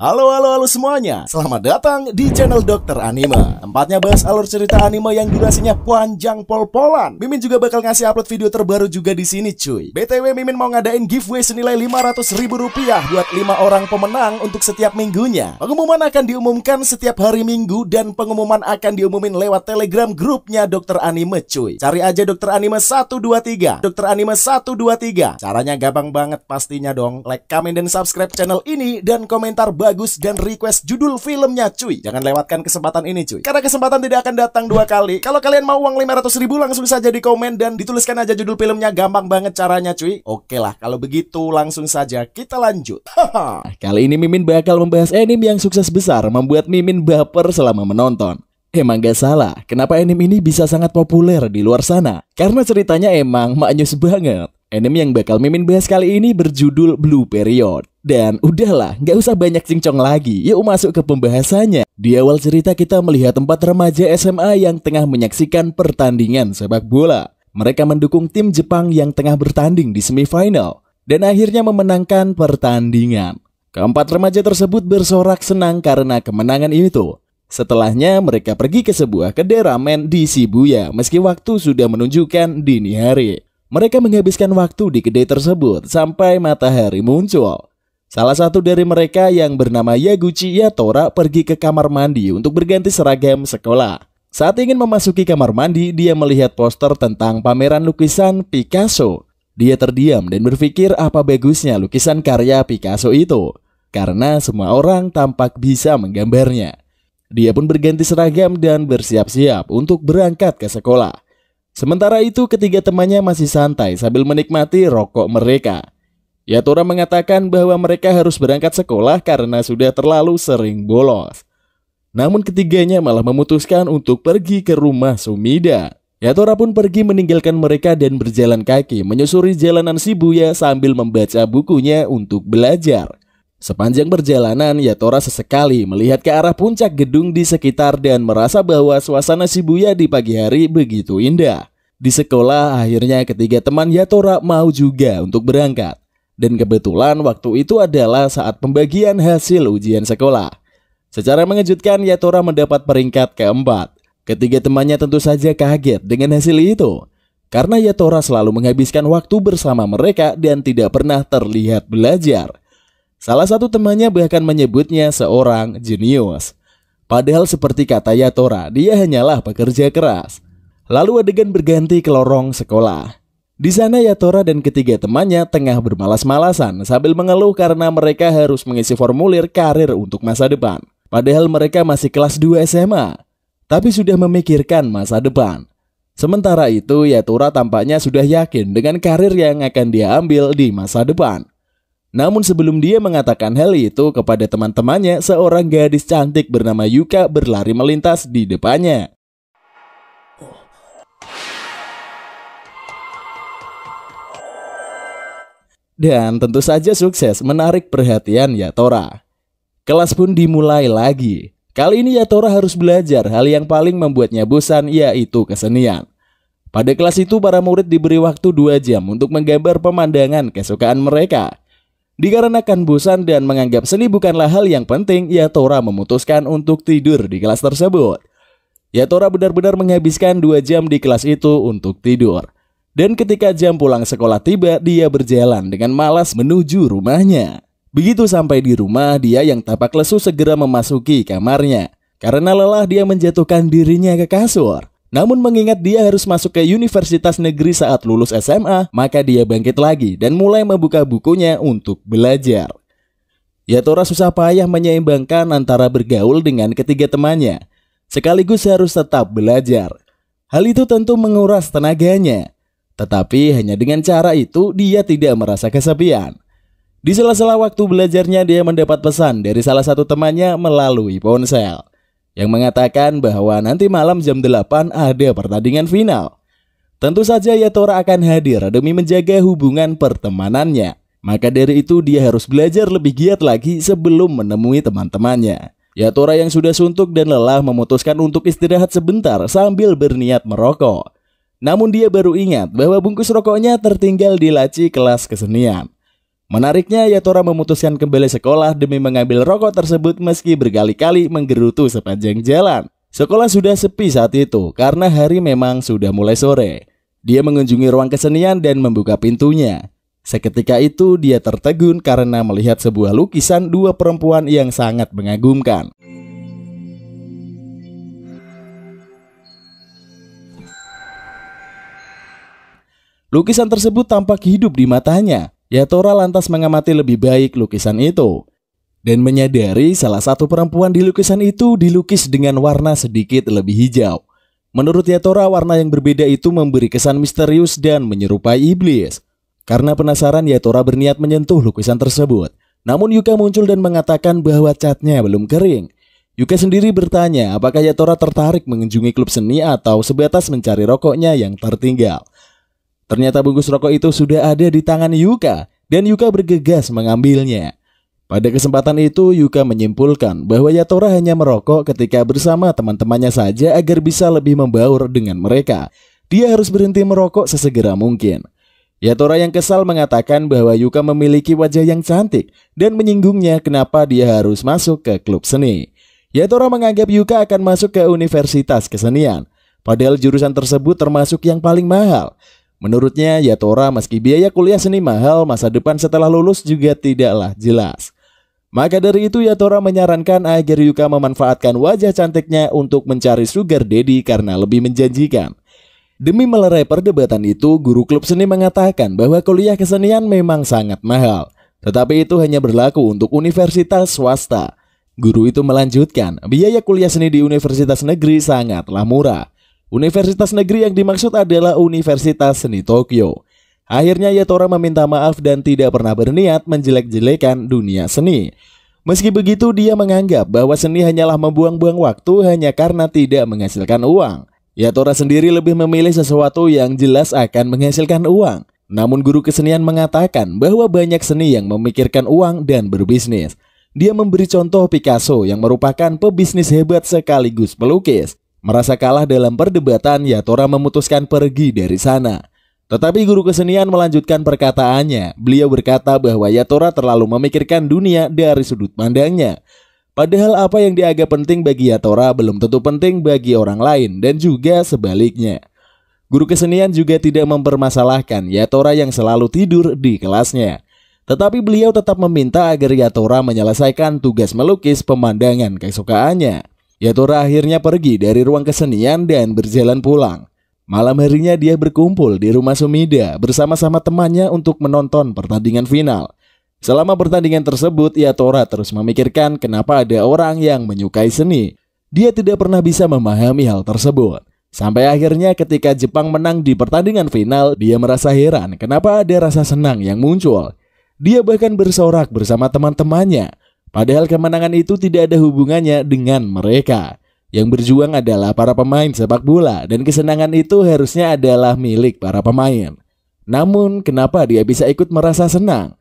Halo semuanya, selamat datang di channel Dokter Anime. Tempatnya bahas alur cerita anime yang durasinya panjang pol-polan. Mimin juga bakal ngasih upload video terbaru juga di sini cuy. BTW Mimin mau ngadain giveaway senilai Rp500.000 buat 5 orang pemenang untuk setiap minggunya. Pengumuman akan diumumkan setiap hari Minggu dan pengumuman akan diumumin lewat Telegram grupnya Dokter Anime cuy. Cari aja Dokter Anime 123, Dokter Anime 123. Caranya gampang banget pastinya dong. Like, comment, dan subscribe channel ini dan komentar bagus dan request judul filmnya cuy. Jangan lewatkan kesempatan ini cuy, karena kesempatan tidak akan datang dua kali. Kalau kalian mau uang 500.000 langsung saja di komen dan dituliskan aja judul filmnya. Gampang banget caranya cuy. Oke lah, kalau begitu langsung saja kita lanjut. Kali ini Mimin bakal membahas anime yang sukses besar membuat Mimin baper selama menonton. Emang gak salah, kenapa anime ini bisa sangat populer di luar sana? Karena ceritanya emang maknyus banget. Anime yang bakal Mimin bahas kali ini berjudul Blue Period. Dan udahlah, gak usah banyak cincong lagi, yuk masuk ke pembahasannya. Di awal cerita kita melihat 4 remaja SMA yang tengah menyaksikan pertandingan sepak bola. Mereka mendukung tim Jepang yang tengah bertanding di semifinal dan akhirnya memenangkan pertandingan. Keempat remaja tersebut bersorak senang karena kemenangan itu. Setelahnya mereka pergi ke sebuah kedai ramen di Shibuya meski waktu sudah menunjukkan dini hari. Mereka menghabiskan waktu di kedai tersebut sampai matahari muncul. Salah satu dari mereka yang bernama Yaguchi Yatora pergi ke kamar mandi untuk berganti seragam sekolah. Saat ingin memasuki kamar mandi, dia melihat poster tentang pameran lukisan Picasso. Dia terdiam dan berpikir apa bagusnya lukisan karya Picasso itu, karena semua orang tampak bisa menggambarnya. Dia pun berganti seragam dan bersiap-siap untuk berangkat ke sekolah. Sementara itu ketiga temannya masih santai sambil menikmati rokok mereka. Yatora mengatakan bahwa mereka harus berangkat sekolah karena sudah terlalu sering bolos. Namun ketiganya malah memutuskan untuk pergi ke rumah Sumida. Yatora pun pergi meninggalkan mereka dan berjalan kaki menyusuri jalanan Shibuya sambil membaca bukunya untuk belajar. Sepanjang perjalanan, Yatora sesekali melihat ke arah puncak gedung di sekitar dan merasa bahwa suasana Shibuya di pagi hari begitu indah. Di sekolah, akhirnya ketiga teman Yatora mau juga untuk berangkat. Dan kebetulan waktu itu adalah saat pembagian hasil ujian sekolah. Secara mengejutkan, Yatora mendapat peringkat keempat. Ketiga temannya tentu saja kaget dengan hasil itu, karena Yatora selalu menghabiskan waktu bersama mereka dan tidak pernah terlihat belajar. Salah satu temannya bahkan menyebutnya seorang jenius. Padahal seperti kata Yatora, dia hanyalah pekerja keras. Lalu adegan berganti ke lorong sekolah. Di sana Yatora dan ketiga temannya tengah bermalas-malasan sambil mengeluh karena mereka harus mengisi formulir karir untuk masa depan. Padahal mereka masih kelas 2 SMA, tapi sudah memikirkan masa depan. Sementara itu Yatora tampaknya sudah yakin dengan karir yang akan dia ambil di masa depan. Namun sebelum dia mengatakan hal itu kepada teman-temannya, seorang gadis cantik bernama Yuka berlari melintas di depannya. Dan tentu saja sukses menarik perhatian Yatora. Kelas pun dimulai lagi. Kali ini Yatora harus belajar hal yang paling membuatnya bosan, yaitu kesenian. Pada kelas itu para murid diberi waktu 2 jam untuk menggambar pemandangan kesukaan mereka. Dikarenakan bosan dan menganggap seni bukanlah hal yang penting, Yatora memutuskan untuk tidur di kelas tersebut. Yatora benar-benar menghabiskan 2 jam di kelas itu untuk tidur. Dan ketika jam pulang sekolah tiba, dia berjalan dengan malas menuju rumahnya. Begitu sampai di rumah, dia yang tampak lesu segera memasuki kamarnya. Karena lelah, dia menjatuhkan dirinya ke kasur. Namun mengingat dia harus masuk ke universitas negeri saat lulus SMA, maka dia bangkit lagi dan mulai membuka bukunya untuk belajar. Yatora susah payah menyeimbangkan antara bergaul dengan ketiga temannya, sekaligus harus tetap belajar. Hal itu tentu menguras tenaganya. Tetapi hanya dengan cara itu dia tidak merasa kesepian. Di sela-sela waktu belajarnya dia mendapat pesan dari salah satu temannya melalui ponsel yang mengatakan bahwa nanti malam jam 8 ada pertandingan final. Tentu saja Yatora akan hadir demi menjaga hubungan pertemanannya. Maka dari itu dia harus belajar lebih giat lagi sebelum menemui teman-temannya. Yatora yang sudah suntuk dan lelah memutuskan untuk istirahat sebentar sambil berniat merokok. Namun dia baru ingat bahwa bungkus rokoknya tertinggal di laci kelas kesenian. Menariknya, Yatora memutuskan kembali sekolah demi mengambil rokok tersebut meski berkali-kali menggerutu sepanjang jalan. Sekolah sudah sepi saat itu karena hari memang sudah mulai sore. Dia mengunjungi ruang kesenian dan membuka pintunya. Seketika itu dia tertegun karena melihat sebuah lukisan dua perempuan yang sangat mengagumkan. Lukisan tersebut tampak hidup di matanya. Yatora lantas mengamati lebih baik lukisan itu dan menyadari salah satu perempuan di lukisan itu dilukis dengan warna sedikit lebih hijau. Menurut Yatora, warna yang berbeda itu memberi kesan misterius dan menyerupai iblis. Karena penasaran, Yatora berniat menyentuh lukisan tersebut. Namun Yuka muncul dan mengatakan bahwa catnya belum kering. Yuka sendiri bertanya apakah Yatora tertarik mengunjungi klub seni atau sebatas mencari rokoknya yang tertinggal. Ternyata bungkus rokok itu sudah ada di tangan Yuka dan Yuka bergegas mengambilnya. Pada kesempatan itu Yuka menyimpulkan bahwa Yatora hanya merokok ketika bersama teman-temannya saja agar bisa lebih membaur dengan mereka. Dia harus berhenti merokok sesegera mungkin. Yatora yang kesal mengatakan bahwa Yuka memiliki wajah yang cantik dan menyinggungnya kenapa dia harus masuk ke klub seni. Yatora menganggap Yuka akan masuk ke universitas kesenian, padahal jurusan tersebut termasuk yang paling mahal. Menurutnya, Yatora meski biaya kuliah seni mahal, masa depan setelah lulus juga tidaklah jelas. Maka dari itu Yatora menyarankan agar Yuka memanfaatkan wajah cantiknya untuk mencari sugar daddy karena lebih menjanjikan. Demi melerai perdebatan itu, guru klub seni mengatakan bahwa kuliah kesenian memang sangat mahal. Tetapi itu hanya berlaku untuk universitas swasta. Guru itu melanjutkan, biaya kuliah seni di universitas negeri sangatlah murah. Universitas negeri yang dimaksud adalah Universitas Seni Tokyo. Akhirnya Yatora meminta maaf dan tidak pernah berniat menjelek-jelekan dunia seni. Meski begitu, dia menganggap bahwa seni hanyalah membuang-buang waktu hanya karena tidak menghasilkan uang. Yatora sendiri lebih memilih sesuatu yang jelas akan menghasilkan uang. Namun guru kesenian mengatakan bahwa banyak seni yang memikirkan uang dan berbisnis. Dia memberi contoh Picasso yang merupakan pebisnis hebat sekaligus pelukis. Merasa kalah dalam perdebatan, Yatora memutuskan pergi dari sana. Tetapi guru kesenian melanjutkan perkataannya. Beliau berkata bahwa Yatora terlalu memikirkan dunia dari sudut pandangnya. Padahal apa yang dianggap penting bagi Yatora belum tentu penting bagi orang lain dan juga sebaliknya. Guru kesenian juga tidak mempermasalahkan Yatora yang selalu tidur di kelasnya. Tetapi beliau tetap meminta agar Yatora menyelesaikan tugas melukis pemandangan kesukaannya. Yatora akhirnya pergi dari ruang kesenian dan berjalan pulang. Malam harinya dia berkumpul di rumah Sumida bersama-sama temannya untuk menonton pertandingan final. Selama pertandingan tersebut, Yatora terus memikirkan kenapa ada orang yang menyukai seni. Dia tidak pernah bisa memahami hal tersebut. Sampai akhirnya ketika Jepang menang di pertandingan final, dia merasa heran kenapa ada rasa senang yang muncul. Dia bahkan bersorak bersama teman-temannya. Padahal kemenangan itu tidak ada hubungannya dengan mereka. Yang berjuang adalah para pemain sepak bola dan kesenangan itu harusnya adalah milik para pemain. Namun kenapa dia bisa ikut merasa senang?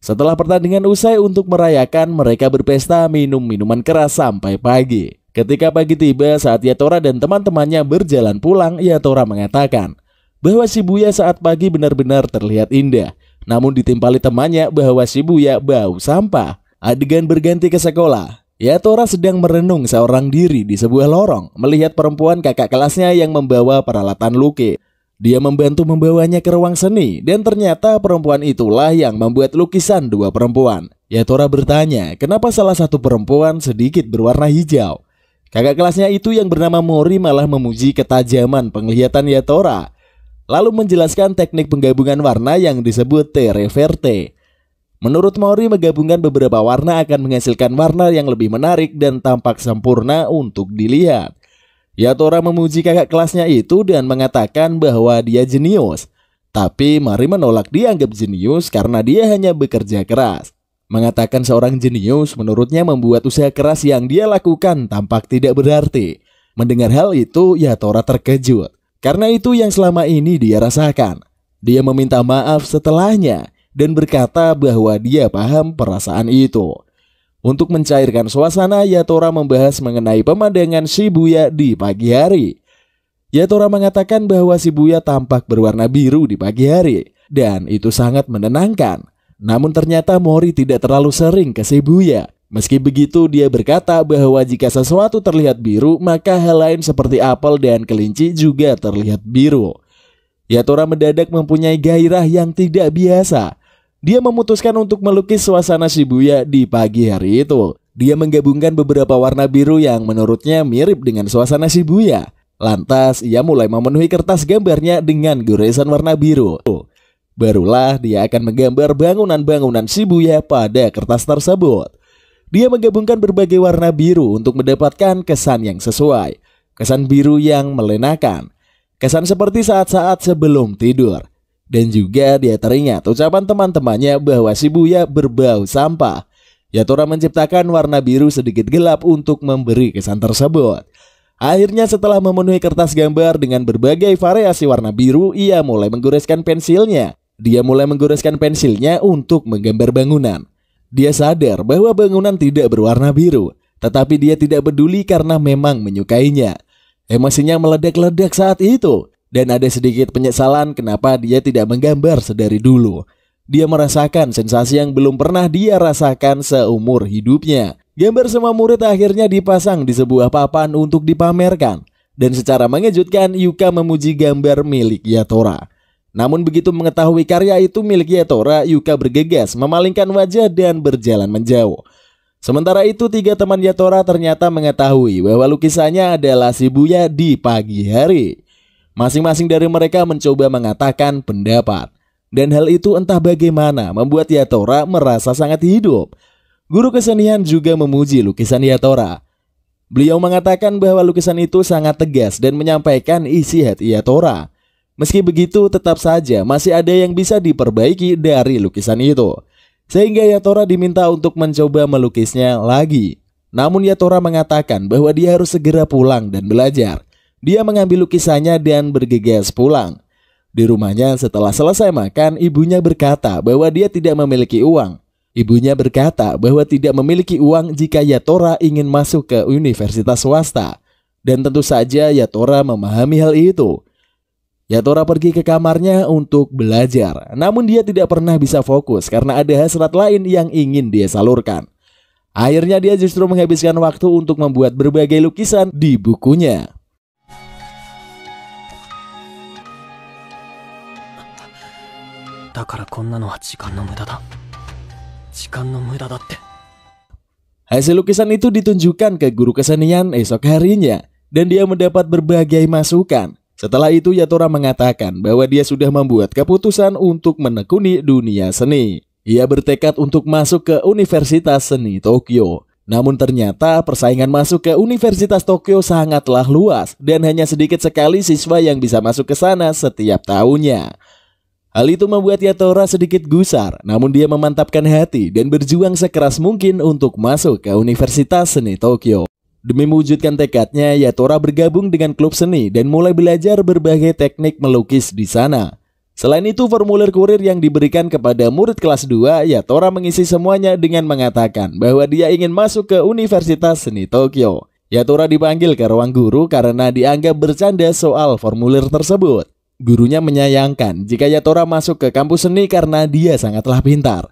Setelah pertandingan usai, untuk merayakan mereka berpesta minum minuman keras sampai pagi. Ketika pagi tiba, saat Yatora dan teman-temannya berjalan pulang, Yatora mengatakan bahwa Shibuya saat pagi benar-benar terlihat indah. Namun ditimpali temannya bahwa Shibuya bau sampah. Adegan berganti ke sekolah. Yatora sedang merenung seorang diri di sebuah lorong, melihat perempuan kakak kelasnya yang membawa peralatan lukis. Dia membantu membawanya ke ruang seni dan ternyata perempuan itulah yang membuat lukisan dua perempuan. Yatora bertanya, kenapa salah satu perempuan sedikit berwarna hijau? Kakak kelasnya itu yang bernama Mori malah memuji ketajaman penglihatan Yatora, lalu menjelaskan teknik penggabungan warna yang disebut terre verte. Menurut Mori, menggabungkan beberapa warna akan menghasilkan warna yang lebih menarik dan tampak sempurna untuk dilihat. Yatora memuji kakak kelasnya itu dan mengatakan bahwa dia jenius. Tapi Mori menolak dianggap jenius karena dia hanya bekerja keras. Mengatakan seorang jenius menurutnya membuat usaha keras yang dia lakukan tampak tidak berarti. Mendengar hal itu, Yatora terkejut. Karena itu yang selama ini dia rasakan. Dia meminta maaf setelahnya dan berkata bahwa dia paham perasaan itu. Untuk mencairkan suasana, Yatora membahas mengenai pemandangan Shibuya di pagi hari. Yatora mengatakan bahwa Shibuya tampak berwarna biru di pagi hari, dan itu sangat menenangkan. Namun ternyata Mori tidak terlalu sering ke Shibuya. Meski begitu, dia berkata bahwa jika sesuatu terlihat biru, maka hal lain seperti apel dan kelinci juga terlihat biru. Yatora mendadak mempunyai gairah yang tidak biasa. Dia memutuskan untuk melukis suasana Shibuya di pagi hari itu. Dia menggabungkan beberapa warna biru yang menurutnya mirip dengan suasana Shibuya. Lantas, ia mulai memenuhi kertas gambarnya dengan goresan warna biru. Barulah dia akan menggambar bangunan-bangunan Shibuya pada kertas tersebut. Dia menggabungkan berbagai warna biru untuk mendapatkan kesan yang sesuai. Kesan biru yang melenakan. Kesan seperti saat-saat sebelum tidur. Dan juga dia teringat ucapan teman-temannya bahwa Shibuya berbau sampah. Yatora menciptakan warna biru sedikit gelap untuk memberi kesan tersebut. Akhirnya setelah memenuhi kertas gambar dengan berbagai variasi warna biru, ia mulai menggoreskan pensilnya. Dia mulai menggoreskan pensilnya untuk menggambar bangunan. Dia sadar bahwa bangunan tidak berwarna biru, tetapi dia tidak peduli karena memang menyukainya. Emosinya meledak-ledak saat itu, dan ada sedikit penyesalan kenapa dia tidak menggambar sedari dulu. Dia merasakan sensasi yang belum pernah dia rasakan seumur hidupnya. Gambar semua murid akhirnya dipasang di sebuah papan untuk dipamerkan. Dan secara mengejutkan, Yuka memuji gambar milik Yatora. Namun begitu mengetahui karya itu milik Yatora, Yuka bergegas memalingkan wajah dan berjalan menjauh. Sementara itu, 3 teman Yatora ternyata mengetahui bahwa lukisannya adalah Shibuya di pagi hari. Masing-masing dari mereka mencoba mengatakan pendapat. Dan hal itu entah bagaimana membuat Yatora merasa sangat hidup. Guru kesenian juga memuji lukisan Yatora. Beliau mengatakan bahwa lukisan itu sangat tegas dan menyampaikan isi hati Yatora. Meski begitu, tetap saja masih ada yang bisa diperbaiki dari lukisan itu. Sehingga Yatora diminta untuk mencoba melukisnya lagi. Namun Yatora mengatakan bahwa dia harus segera pulang dan belajar. Dia mengambil lukisannya dan bergegas pulang. Di rumahnya setelah selesai makan, ibunya berkata bahwa dia tidak memiliki uang. Ibunya berkata bahwa tidak memiliki uang jika Yatora ingin masuk ke universitas swasta. Dan tentu saja Yatora memahami hal itu. Yatora pergi ke kamarnya untuk belajar. Namun dia tidak pernah bisa fokus karena ada hasrat lain yang ingin dia salurkan. Akhirnya dia justru menghabiskan waktu untuk membuat berbagai lukisan di bukunya. Hasil lukisan itu ditunjukkan ke guru kesenian esok harinya. Dan dia mendapat berbagai masukan. Setelah itu Yatora mengatakan bahwa dia sudah membuat keputusan untuk menekuni dunia seni. Ia bertekad untuk masuk ke Universitas Seni Tokyo. Namun ternyata persaingan masuk ke Universitas Tokyo sangatlah luas dan hanya sedikit sekali siswa yang bisa masuk ke sana setiap tahunnya. Hal itu membuat Yatora sedikit gusar, namun dia memantapkan hati dan berjuang sekeras mungkin untuk masuk ke Universitas Seni Tokyo. Demi mewujudkan tekadnya, Yatora bergabung dengan klub seni dan mulai belajar berbagai teknik melukis di sana. Selain itu, formulir kurir yang diberikan kepada murid kelas 2, Yatora mengisi semuanya dengan mengatakan bahwa dia ingin masuk ke Universitas Seni Tokyo. Yatora dipanggil ke ruang guru karena dianggap bercanda soal formulir tersebut. Gurunya menyayangkan jika Yatora masuk ke kampus seni karena dia sangatlah pintar.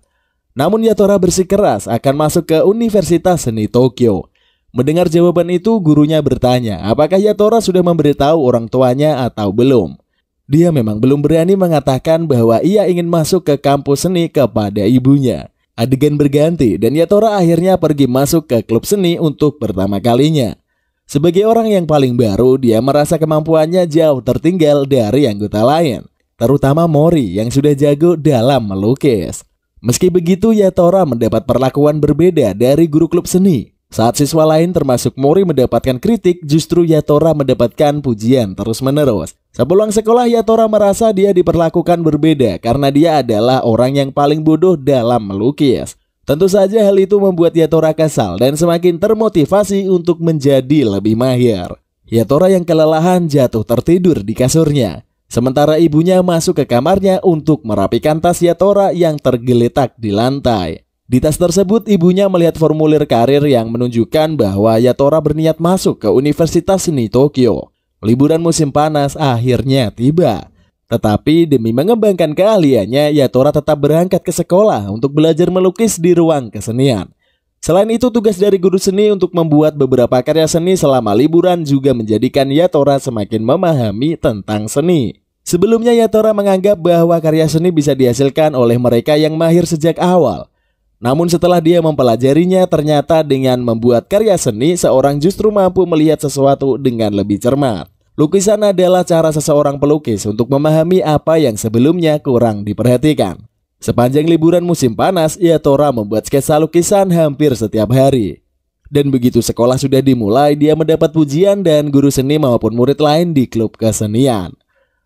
Namun Yatora bersikeras akan masuk ke Universitas Seni Tokyo. Mendengar jawaban itu, gurunya bertanya apakah Yatora sudah memberitahu orang tuanya atau belum. Dia memang belum berani mengatakan bahwa ia ingin masuk ke kampus seni kepada ibunya. Adegan berganti dan Yatora akhirnya pergi masuk ke klub seni untuk pertama kalinya. Sebagai orang yang paling baru, dia merasa kemampuannya jauh tertinggal dari anggota lain, terutama Mori yang sudah jago dalam melukis. Meski begitu, Yatora mendapat perlakuan berbeda dari guru klub seni. Saat siswa lain termasuk Mori mendapatkan kritik, justru Yatora mendapatkan pujian terus-menerus. Sepulang sekolah, Yatora merasa dia diperlakukan berbeda karena dia adalah orang yang paling bodoh dalam melukis. Tentu saja hal itu membuat Yatora kesal dan semakin termotivasi untuk menjadi lebih mahir. Yatora yang kelelahan jatuh tertidur di kasurnya. Sementara ibunya masuk ke kamarnya untuk merapikan tas Yatora yang tergeletak di lantai. Di tas tersebut ibunya melihat formulir karir yang menunjukkan bahwa Yatora berniat masuk ke Universitas Seni Tokyo. Liburan musim panas akhirnya tiba. Tetapi demi mengembangkan keahliannya, Yatora tetap berangkat ke sekolah untuk belajar melukis di ruang kesenian. Selain itu, tugas dari guru seni untuk membuat beberapa karya seni selama liburan juga menjadikan Yatora semakin memahami tentang seni. Sebelumnya Yatora menganggap bahwa karya seni bisa dihasilkan oleh mereka yang mahir sejak awal. Namun setelah dia mempelajarinya, ternyata dengan membuat karya seni, seorang justru mampu melihat sesuatu dengan lebih cermat. Lukisan adalah cara seseorang pelukis untuk memahami apa yang sebelumnya kurang diperhatikan. Sepanjang liburan musim panas, Yatora membuat sketsa lukisan hampir setiap hari. Dan begitu sekolah sudah dimulai, dia mendapat pujian dan guru seni maupun murid lain di klub kesenian.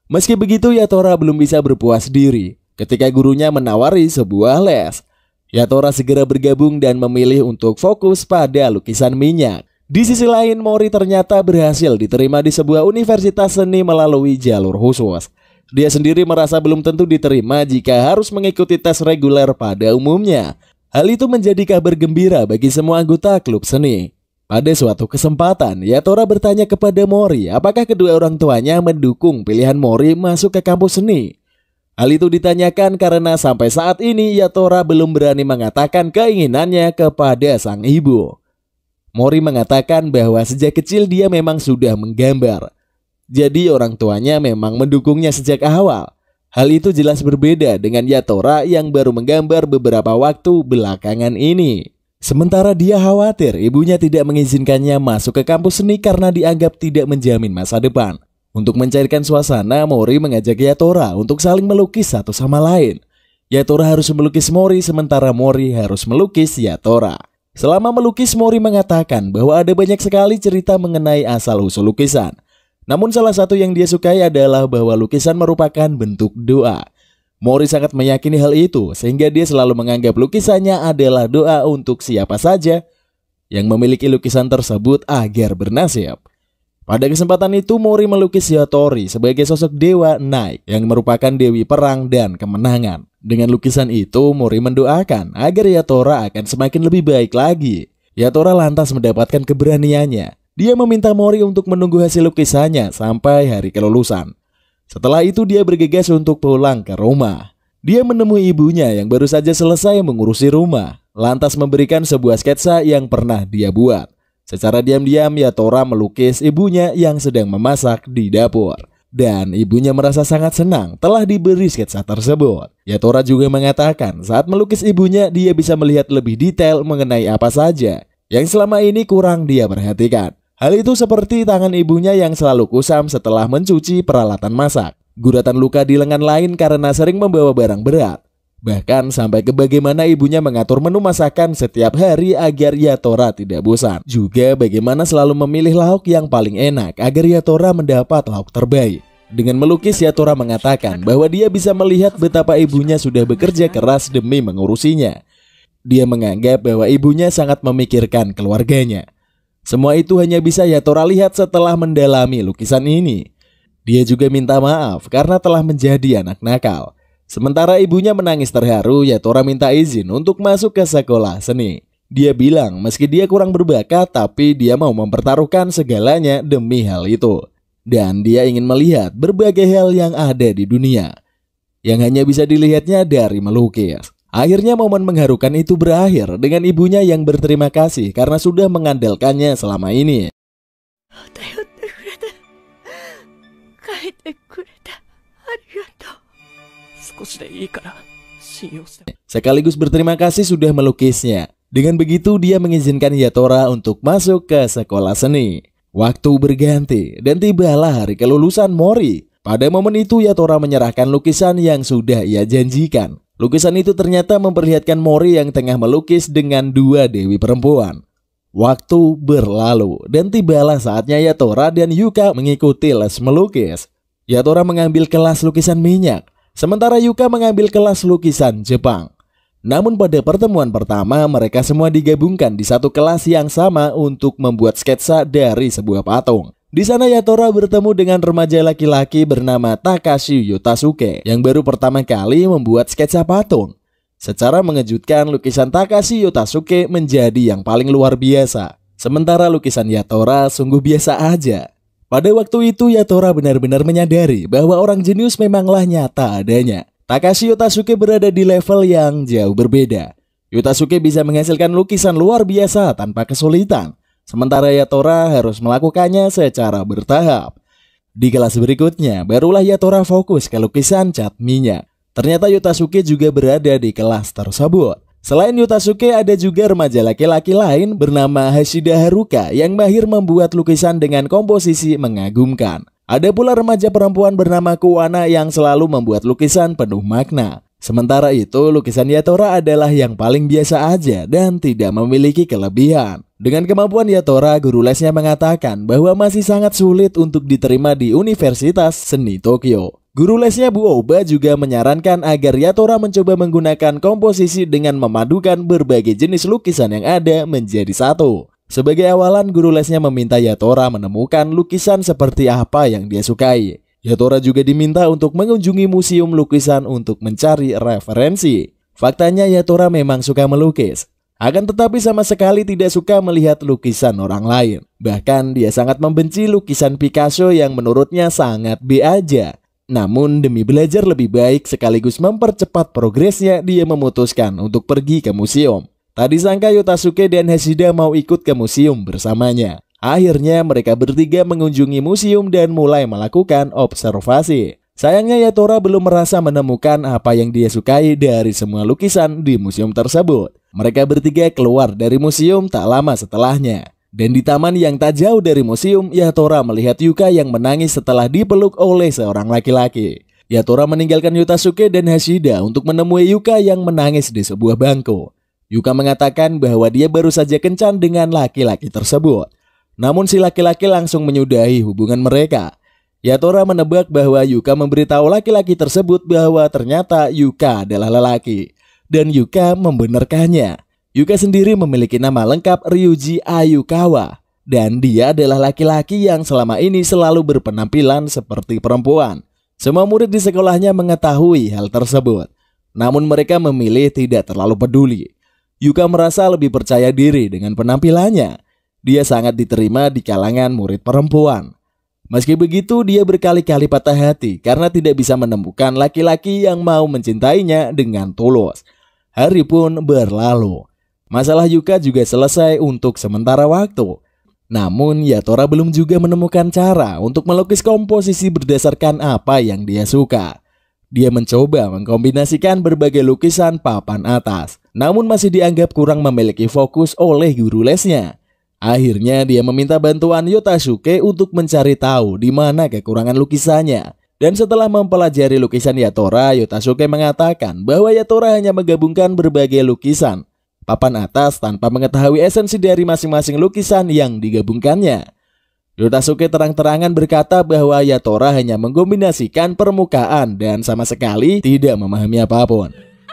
Meski begitu, Yatora belum bisa berpuas diri ketika gurunya menawari sebuah les. Yatora segera bergabung dan memilih untuk fokus pada lukisan minyak. Di sisi lain, Mori ternyata berhasil diterima di sebuah universitas seni melalui jalur khusus. Dia sendiri merasa belum tentu diterima jika harus mengikuti tes reguler pada umumnya. Hal itu menjadi kabar gembira bagi semua anggota klub seni. Pada suatu kesempatan, Yatora bertanya kepada Mori apakah kedua orang tuanya mendukung pilihan Mori masuk ke kampus seni. Hal itu ditanyakan karena sampai saat ini Yatora belum berani mengatakan keinginannya kepada sang ibu. Mori mengatakan bahwa sejak kecil dia memang sudah menggambar. Jadi orang tuanya memang mendukungnya sejak awal. Hal itu jelas berbeda dengan Yatora yang baru menggambar beberapa waktu belakangan ini. Sementara dia khawatir ibunya tidak mengizinkannya masuk ke kampus seni karena dianggap tidak menjamin masa depan. Untuk mencairkan suasana, Mori mengajak Yatora untuk saling melukis satu sama lain. Yatora harus melukis Mori sementara Mori harus melukis Yatora. Selama melukis, Mori mengatakan bahwa ada banyak sekali cerita mengenai asal-usul lukisan. Namun salah satu yang dia sukai adalah bahwa lukisan merupakan bentuk doa. Mori sangat meyakini hal itu sehingga dia selalu menganggap lukisannya adalah doa untuk siapa saja yang memiliki lukisan tersebut agar bernasib. Pada kesempatan itu Mori melukis Yatori sebagai sosok dewa Nike yang merupakan dewi perang dan kemenangan. Dengan lukisan itu Mori mendoakan agar Yatora akan semakin lebih baik lagi. Yatora lantas mendapatkan keberaniannya. Dia meminta Mori untuk menunggu hasil lukisannya sampai hari kelulusan. Setelah itu dia bergegas untuk pulang ke rumah. Dia menemui ibunya yang baru saja selesai mengurusi rumah, lantas memberikan sebuah sketsa yang pernah dia buat. Secara diam-diam Yatora melukis ibunya yang sedang memasak di dapur. Dan ibunya merasa sangat senang telah diberi sketsa tersebut. Yatora juga mengatakan saat melukis ibunya dia bisa melihat lebih detail mengenai apa saja yang selama ini kurang dia perhatikan. Hal itu seperti tangan ibunya yang selalu kusam setelah mencuci peralatan masak, guratan luka di lengan lain karena sering membawa barang berat, bahkan sampai ke bagaimana ibunya mengatur menu masakan setiap hari agar Yatora tidak bosan. Juga bagaimana selalu memilih lauk yang paling enak agar Yatora mendapat lauk terbaik. Dengan melukis, Yatora mengatakan bahwa dia bisa melihat betapa ibunya sudah bekerja keras demi mengurusinya. Dia menganggap bahwa ibunya sangat memikirkan keluarganya. Semua itu hanya bisa Yatora lihat setelah mendalami lukisan ini. Dia juga minta maaf karena telah menjadi anak nakal. Sementara ibunya menangis terharu, Yatora minta izin untuk masuk ke sekolah seni. Dia bilang meski dia kurang berbakat, tapi dia mau mempertaruhkan segalanya demi hal itu. Dan dia ingin melihat berbagai hal yang ada di dunia, yang hanya bisa dilihatnya dari melukis. Akhirnya momen mengharukan itu berakhir dengan ibunya yang berterima kasih karena sudah mengandalkannya selama ini. Sekaligus berterima kasih sudah melukisnya. Dengan begitu dia mengizinkan Yatora untuk masuk ke sekolah seni. Waktu berganti dan tibalah hari kelulusan Mori. Pada momen itu Yatora menyerahkan lukisan yang sudah ia janjikan. Lukisan itu ternyata memperlihatkan Mori yang tengah melukis dengan dua dewi perempuan. Waktu berlalu dan tibalah saatnya Yatora dan Yuka mengikuti les melukis. Yatora mengambil kelas lukisan minyak, sementara Yuka mengambil kelas lukisan Jepang. Namun pada pertemuan pertama mereka semua digabungkan di satu kelas yang sama untuk membuat sketsa dari sebuah patung. Di sana Yatora bertemu dengan remaja laki-laki bernama Takashi Yotasuke yang baru pertama kali membuat sketsa patung. Secara mengejutkan, lukisan Takashi Yotasuke menjadi yang paling luar biasa. Sementara lukisan Yatora sungguh biasa aja. Pada waktu itu Yatora benar-benar menyadari bahwa orang jenius memanglah nyata adanya. Takashi Yotasuke berada di level yang jauh berbeda. Yotasuke bisa menghasilkan lukisan luar biasa tanpa kesulitan, sementara Yatora harus melakukannya secara bertahap. Di kelas berikutnya, barulah Yatora fokus ke lukisan cat minyak. Ternyata Yotasuke juga berada di kelas tersebut. Selain Yotasuke, ada juga remaja laki-laki lain bernama Hashida Haruka yang mahir membuat lukisan dengan komposisi mengagumkan. Ada pula remaja perempuan bernama Kuwana yang selalu membuat lukisan penuh makna. Sementara itu, lukisan Yatora adalah yang paling biasa aja dan tidak memiliki kelebihan. Dengan kemampuan Yatora, guru lesnya mengatakan bahwa masih sangat sulit untuk diterima di Universitas Seni Tokyo. Guru lesnya Bu Oba juga menyarankan agar Yatora mencoba menggunakan komposisi dengan memadukan berbagai jenis lukisan yang ada menjadi satu. Sebagai awalan, guru lesnya meminta Yatora menemukan lukisan seperti apa yang dia sukai. Yatora juga diminta untuk mengunjungi museum lukisan untuk mencari referensi. Faktanya Yatora memang suka melukis. Akan tetapi sama sekali tidak suka melihat lukisan orang lain. Bahkan dia sangat membenci lukisan Picasso yang menurutnya sangat B aja. Namun demi belajar lebih baik sekaligus mempercepat progresnya, dia memutuskan untuk pergi ke museum. Tak disangka Yotasuke dan Hashida mau ikut ke museum bersamanya. Akhirnya mereka bertiga mengunjungi museum dan mulai melakukan observasi. Sayangnya Yatora belum merasa menemukan apa yang dia sukai dari semua lukisan di museum tersebut. Mereka bertiga keluar dari museum tak lama setelahnya. Dan di taman yang tak jauh dari museum, Yatora melihat Yuka yang menangis setelah dipeluk oleh seorang laki-laki. Yatora meninggalkan Yotasuke dan Hashida untuk menemui Yuka yang menangis di sebuah bangku. Yuka mengatakan bahwa dia baru saja kencan dengan laki-laki tersebut. Namun si laki-laki langsung menyudahi hubungan mereka. Yatora menebak bahwa Yuka memberitahu laki-laki tersebut bahwa ternyata Yuka adalah lelaki. Dan Yuka membenarkannya. Yuka sendiri memiliki nama lengkap Ryuji Ayukawa. Dan dia adalah laki-laki yang selama ini selalu berpenampilan seperti perempuan. Semua murid di sekolahnya mengetahui hal tersebut. Namun mereka memilih tidak terlalu peduli. Yuka merasa lebih percaya diri dengan penampilannya. Dia sangat diterima di kalangan murid perempuan. Meski begitu, dia berkali-kali patah hati karena tidak bisa menemukan laki-laki yang mau mencintainya dengan tulus. Hari pun berlalu. Masalah Yuka juga selesai untuk sementara waktu. Namun, Yatora belum juga menemukan cara untuk melukis komposisi berdasarkan apa yang dia suka. Dia mencoba mengkombinasikan berbagai lukisan papan atas, namun masih dianggap kurang memiliki fokus oleh guru lesnya. Akhirnya dia meminta bantuan Yotasuke untuk mencari tahu di mana kekurangan lukisannya. Dan setelah mempelajari lukisan Yatora, Yotasuke mengatakan bahwa Yatora hanya menggabungkan berbagai lukisan papan atas tanpa mengetahui esensi dari masing-masing lukisan yang digabungkannya. Yotasuke terang-terangan berkata bahwa Yatora hanya mengkombinasikan permukaan dan sama sekali tidak memahami apapun.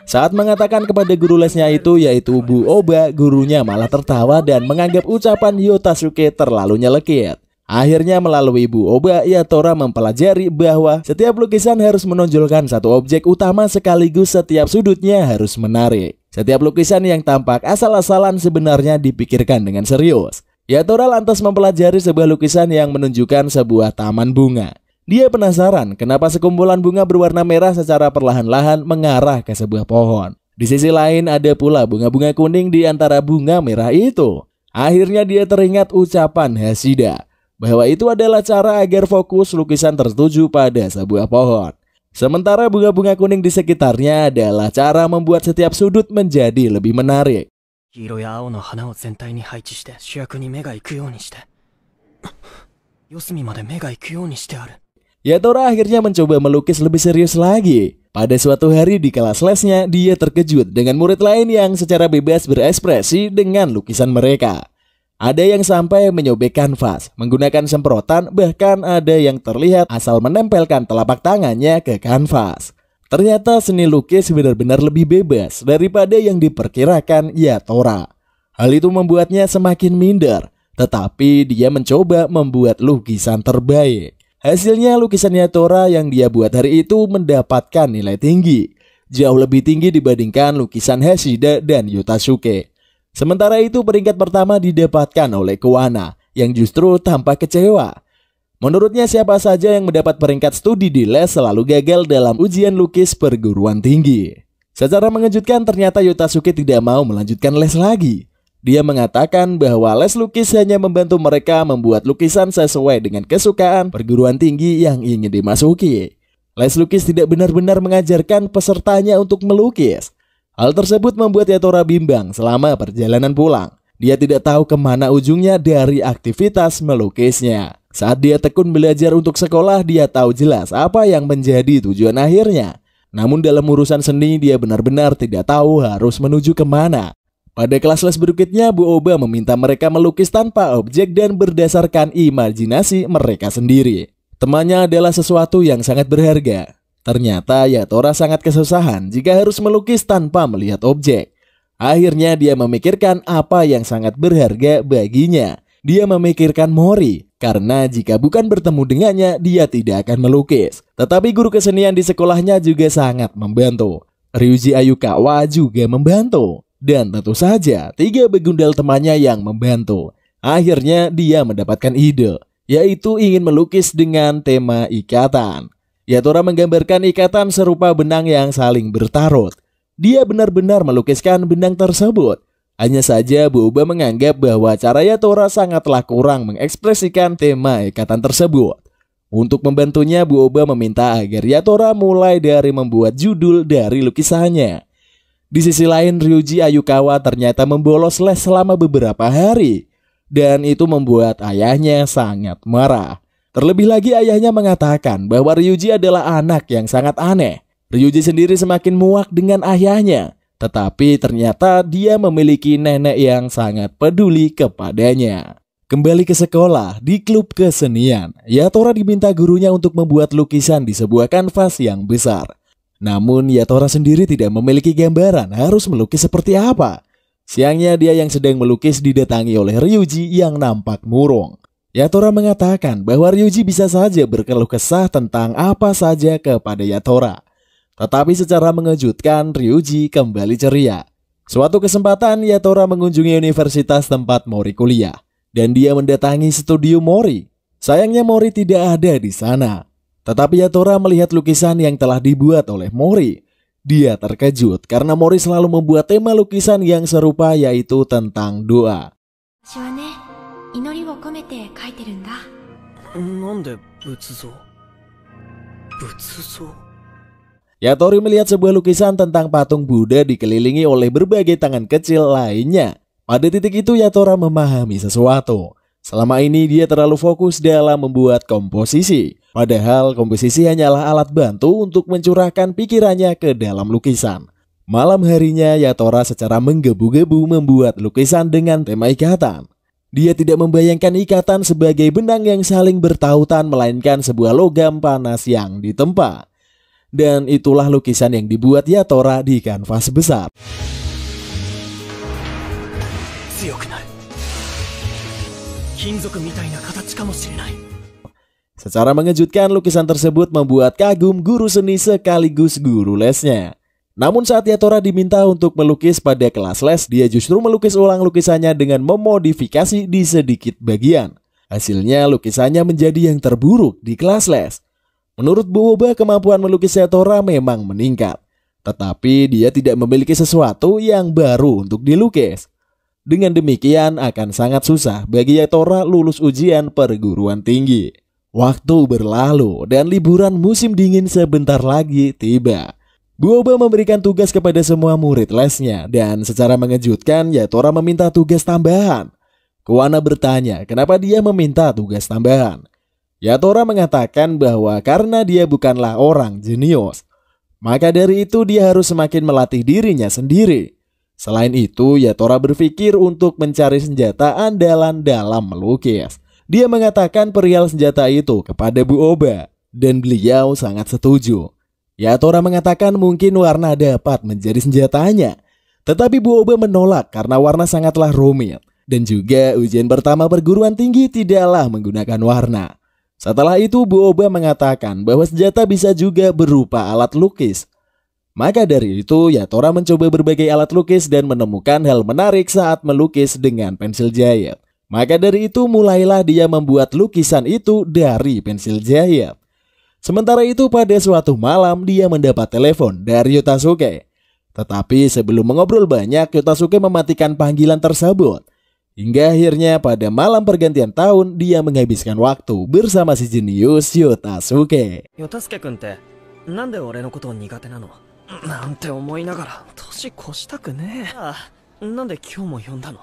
Saat mengatakan kepada guru lesnya itu, yaitu Bu Oba, gurunya malah tertawa dan menganggap ucapan Yotasuke terlalu nyelekit. Akhirnya melalui Bu Oba, Yatora mempelajari bahwa setiap lukisan harus menonjolkan satu objek utama sekaligus setiap sudutnya harus menarik. Setiap lukisan yang tampak asal-asalan sebenarnya dipikirkan dengan serius. Yatora lantas mempelajari sebuah lukisan yang menunjukkan sebuah taman bunga. Dia penasaran kenapa sekumpulan bunga berwarna merah secara perlahan-lahan mengarah ke sebuah pohon. Di sisi lain ada pula bunga-bunga kuning di antara bunga merah itu. Akhirnya dia teringat ucapan Hashida bahwa itu adalah cara agar fokus lukisan tertuju pada sebuah pohon. Sementara bunga-bunga kuning di sekitarnya adalah cara membuat setiap sudut menjadi lebih menarik. Yatora akhirnya mencoba melukis lebih serius lagi. Pada suatu hari di kelas lesnya, dia terkejut dengan murid lain yang secara bebas berekspresi dengan lukisan mereka. Ada yang sampai menyobek kanvas, menggunakan semprotan, bahkan ada yang terlihat asal menempelkan telapak tangannya ke kanvas. Ternyata seni lukis benar-benar lebih bebas daripada yang diperkirakan Yatora. Hal itu membuatnya semakin minder, tetapi dia mencoba membuat lukisan terbaik. Hasilnya lukisan Yatora yang dia buat hari itu mendapatkan nilai tinggi, jauh lebih tinggi dibandingkan lukisan Hashida dan Yotasuke. Sementara itu peringkat pertama didapatkan oleh Kuwana yang justru tampak kecewa. Menurutnya siapa saja yang mendapat peringkat studi di les selalu gagal dalam ujian lukis perguruan tinggi. Secara mengejutkan ternyata Yotasuke tidak mau melanjutkan les lagi. Dia mengatakan bahwa les lukis hanya membantu mereka membuat lukisan sesuai dengan kesukaan perguruan tinggi yang ingin dimasuki. Les lukis tidak benar-benar mengajarkan pesertanya untuk melukis. Hal tersebut membuat Yatora bimbang selama perjalanan pulang. Dia tidak tahu kemana ujungnya dari aktivitas melukisnya. Saat dia tekun belajar untuk sekolah, dia tahu jelas apa yang menjadi tujuan akhirnya. Namun dalam urusan seni, dia benar-benar tidak tahu harus menuju kemana. Pada kelas les berikutnya, Bu Oba meminta mereka melukis tanpa objek dan berdasarkan imajinasi mereka sendiri. Temannya adalah sesuatu yang sangat berharga. Ternyata Yatora sangat kesusahan jika harus melukis tanpa melihat objek. Akhirnya dia memikirkan apa yang sangat berharga baginya. Dia memikirkan Mori, karena jika bukan bertemu dengannya, dia tidak akan melukis. Tetapi guru kesenian di sekolahnya juga sangat membantu. Ryuji Ayukawa juga membantu. Dan tentu saja 3 begundal temannya yang membantu. Akhirnya dia mendapatkan ide, yaitu ingin melukis dengan tema ikatan. Yatora menggambarkan ikatan serupa benang yang saling bertarut. Dia benar-benar melukiskan benang tersebut. Hanya saja Bu Oba menganggap bahwa cara Yatora sangatlah kurang mengekspresikan tema ikatan tersebut. Untuk membantunya, Bu Oba meminta agar Yatora mulai dari membuat judul dari lukisannya. Di sisi lain, Ryuji Ayukawa ternyata membolos les selama beberapa hari. Dan itu membuat ayahnya sangat marah. Terlebih lagi ayahnya mengatakan bahwa Ryuji adalah anak yang sangat aneh. Ryuji sendiri semakin muak dengan ayahnya. Tetapi ternyata dia memiliki nenek yang sangat peduli kepadanya. Kembali ke sekolah, di klub kesenian, Yatora diminta gurunya untuk membuat lukisan di sebuah kanvas yang besar. Namun Yatora sendiri tidak memiliki gambaran harus melukis seperti apa. Siangnya dia yang sedang melukis didatangi oleh Ryuji yang nampak murung. Yatora mengatakan bahwa Ryuji bisa saja berkeluh kesah tentang apa saja kepada Yatora. Tetapi secara mengejutkan, Ryuji kembali ceria. Suatu kesempatan, Yatora mengunjungi universitas tempat Mori kuliah. Dan dia mendatangi studio Mori. Sayangnya Mori tidak ada di sana. Tetapi Yatora melihat lukisan yang telah dibuat oleh Mori. Dia terkejut karena Mori selalu membuat tema lukisan yang serupa, yaitu tentang doa. Yatori melihat sebuah lukisan tentang patung Buddha dikelilingi oleh berbagai tangan kecil lainnya. Pada titik itu Yatora memahami sesuatu. Selama ini dia terlalu fokus dalam membuat komposisi. Padahal komposisi hanyalah alat bantu untuk mencurahkan pikirannya ke dalam lukisan. Malam harinya Yatora secara menggebu-gebu membuat lukisan dengan tema ikatan. Dia tidak membayangkan ikatan sebagai benang yang saling bertautan, melainkan sebuah logam panas yang ditempa. Dan itulah lukisan yang dibuat Yatora di kanvas besar. Secara mengejutkan, lukisan tersebut membuat kagum guru seni sekaligus guru lesnya. Namun saat Yatora diminta untuk melukis pada kelas les, dia justru melukis ulang lukisannya dengan memodifikasi di sedikit bagian. Hasilnya lukisannya menjadi yang terburuk di kelas les. Menurut Bu Oba, kemampuan melukis Yatora memang meningkat. Tetapi dia tidak memiliki sesuatu yang baru untuk dilukis. Dengan demikian akan sangat susah bagi Yatora lulus ujian perguruan tinggi. Waktu berlalu dan liburan musim dingin sebentar lagi tiba. Bu Oba memberikan tugas kepada semua murid lesnya dan secara mengejutkan Yatora meminta tugas tambahan. Kuwana bertanya kenapa dia meminta tugas tambahan. Yatora mengatakan bahwa karena dia bukanlah orang jenius, maka dari itu dia harus semakin melatih dirinya sendiri. Selain itu, Yatora berpikir untuk mencari senjata andalan dalam melukis. Dia mengatakan perihal senjata itu kepada Bu Oba, dan beliau sangat setuju. Yatora mengatakan mungkin warna dapat menjadi senjatanya. Tetapi Bu Oba menolak karena warna sangatlah rumit. Dan juga ujian pertama perguruan tinggi tidaklah menggunakan warna. Setelah itu Bu Oba mengatakan bahwa senjata bisa juga berupa alat lukis. Maka dari itu Yatora mencoba berbagai alat lukis dan menemukan hal menarik saat melukis dengan pensil jahit. Maka dari itu mulailah dia membuat lukisan itu dari pensil jahit. Sementara itu pada suatu malam dia mendapat telepon dari Yotasuke. Tetapi sebelum mengobrol banyak, Yotasuke mematikan panggilan tersebut. Hingga akhirnya pada malam pergantian tahun dia menghabiskan waktu bersama si jenius Yotasuke. Yotasuke-kunってなんで俺のことを苦手なのなんて思いながら年越したくねえ。なんで今日も呼んだの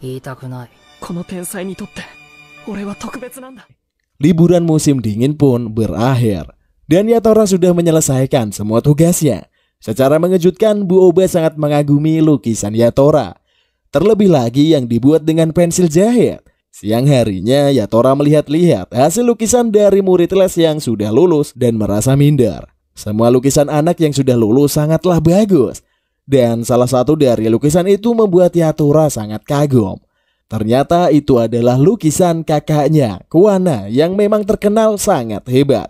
言いたくない。この天才にとって俺は特別なんだ。 Liburan musim dingin pun berakhir dan Yatora sudah menyelesaikan semua tugasnya. Secara mengejutkan, Bu Oba sangat mengagumi lukisan Yatora. Terlebih lagi yang dibuat dengan pensil jahit. Siang harinya Yatora melihat-lihat hasil lukisan dari murid les yang sudah lulus dan merasa minder. Semua lukisan anak yang sudah lulus sangatlah bagus. Dan salah satu dari lukisan itu membuat Yatora sangat kagum. Ternyata itu adalah lukisan kakaknya, Kuwana, yang memang terkenal sangat hebat.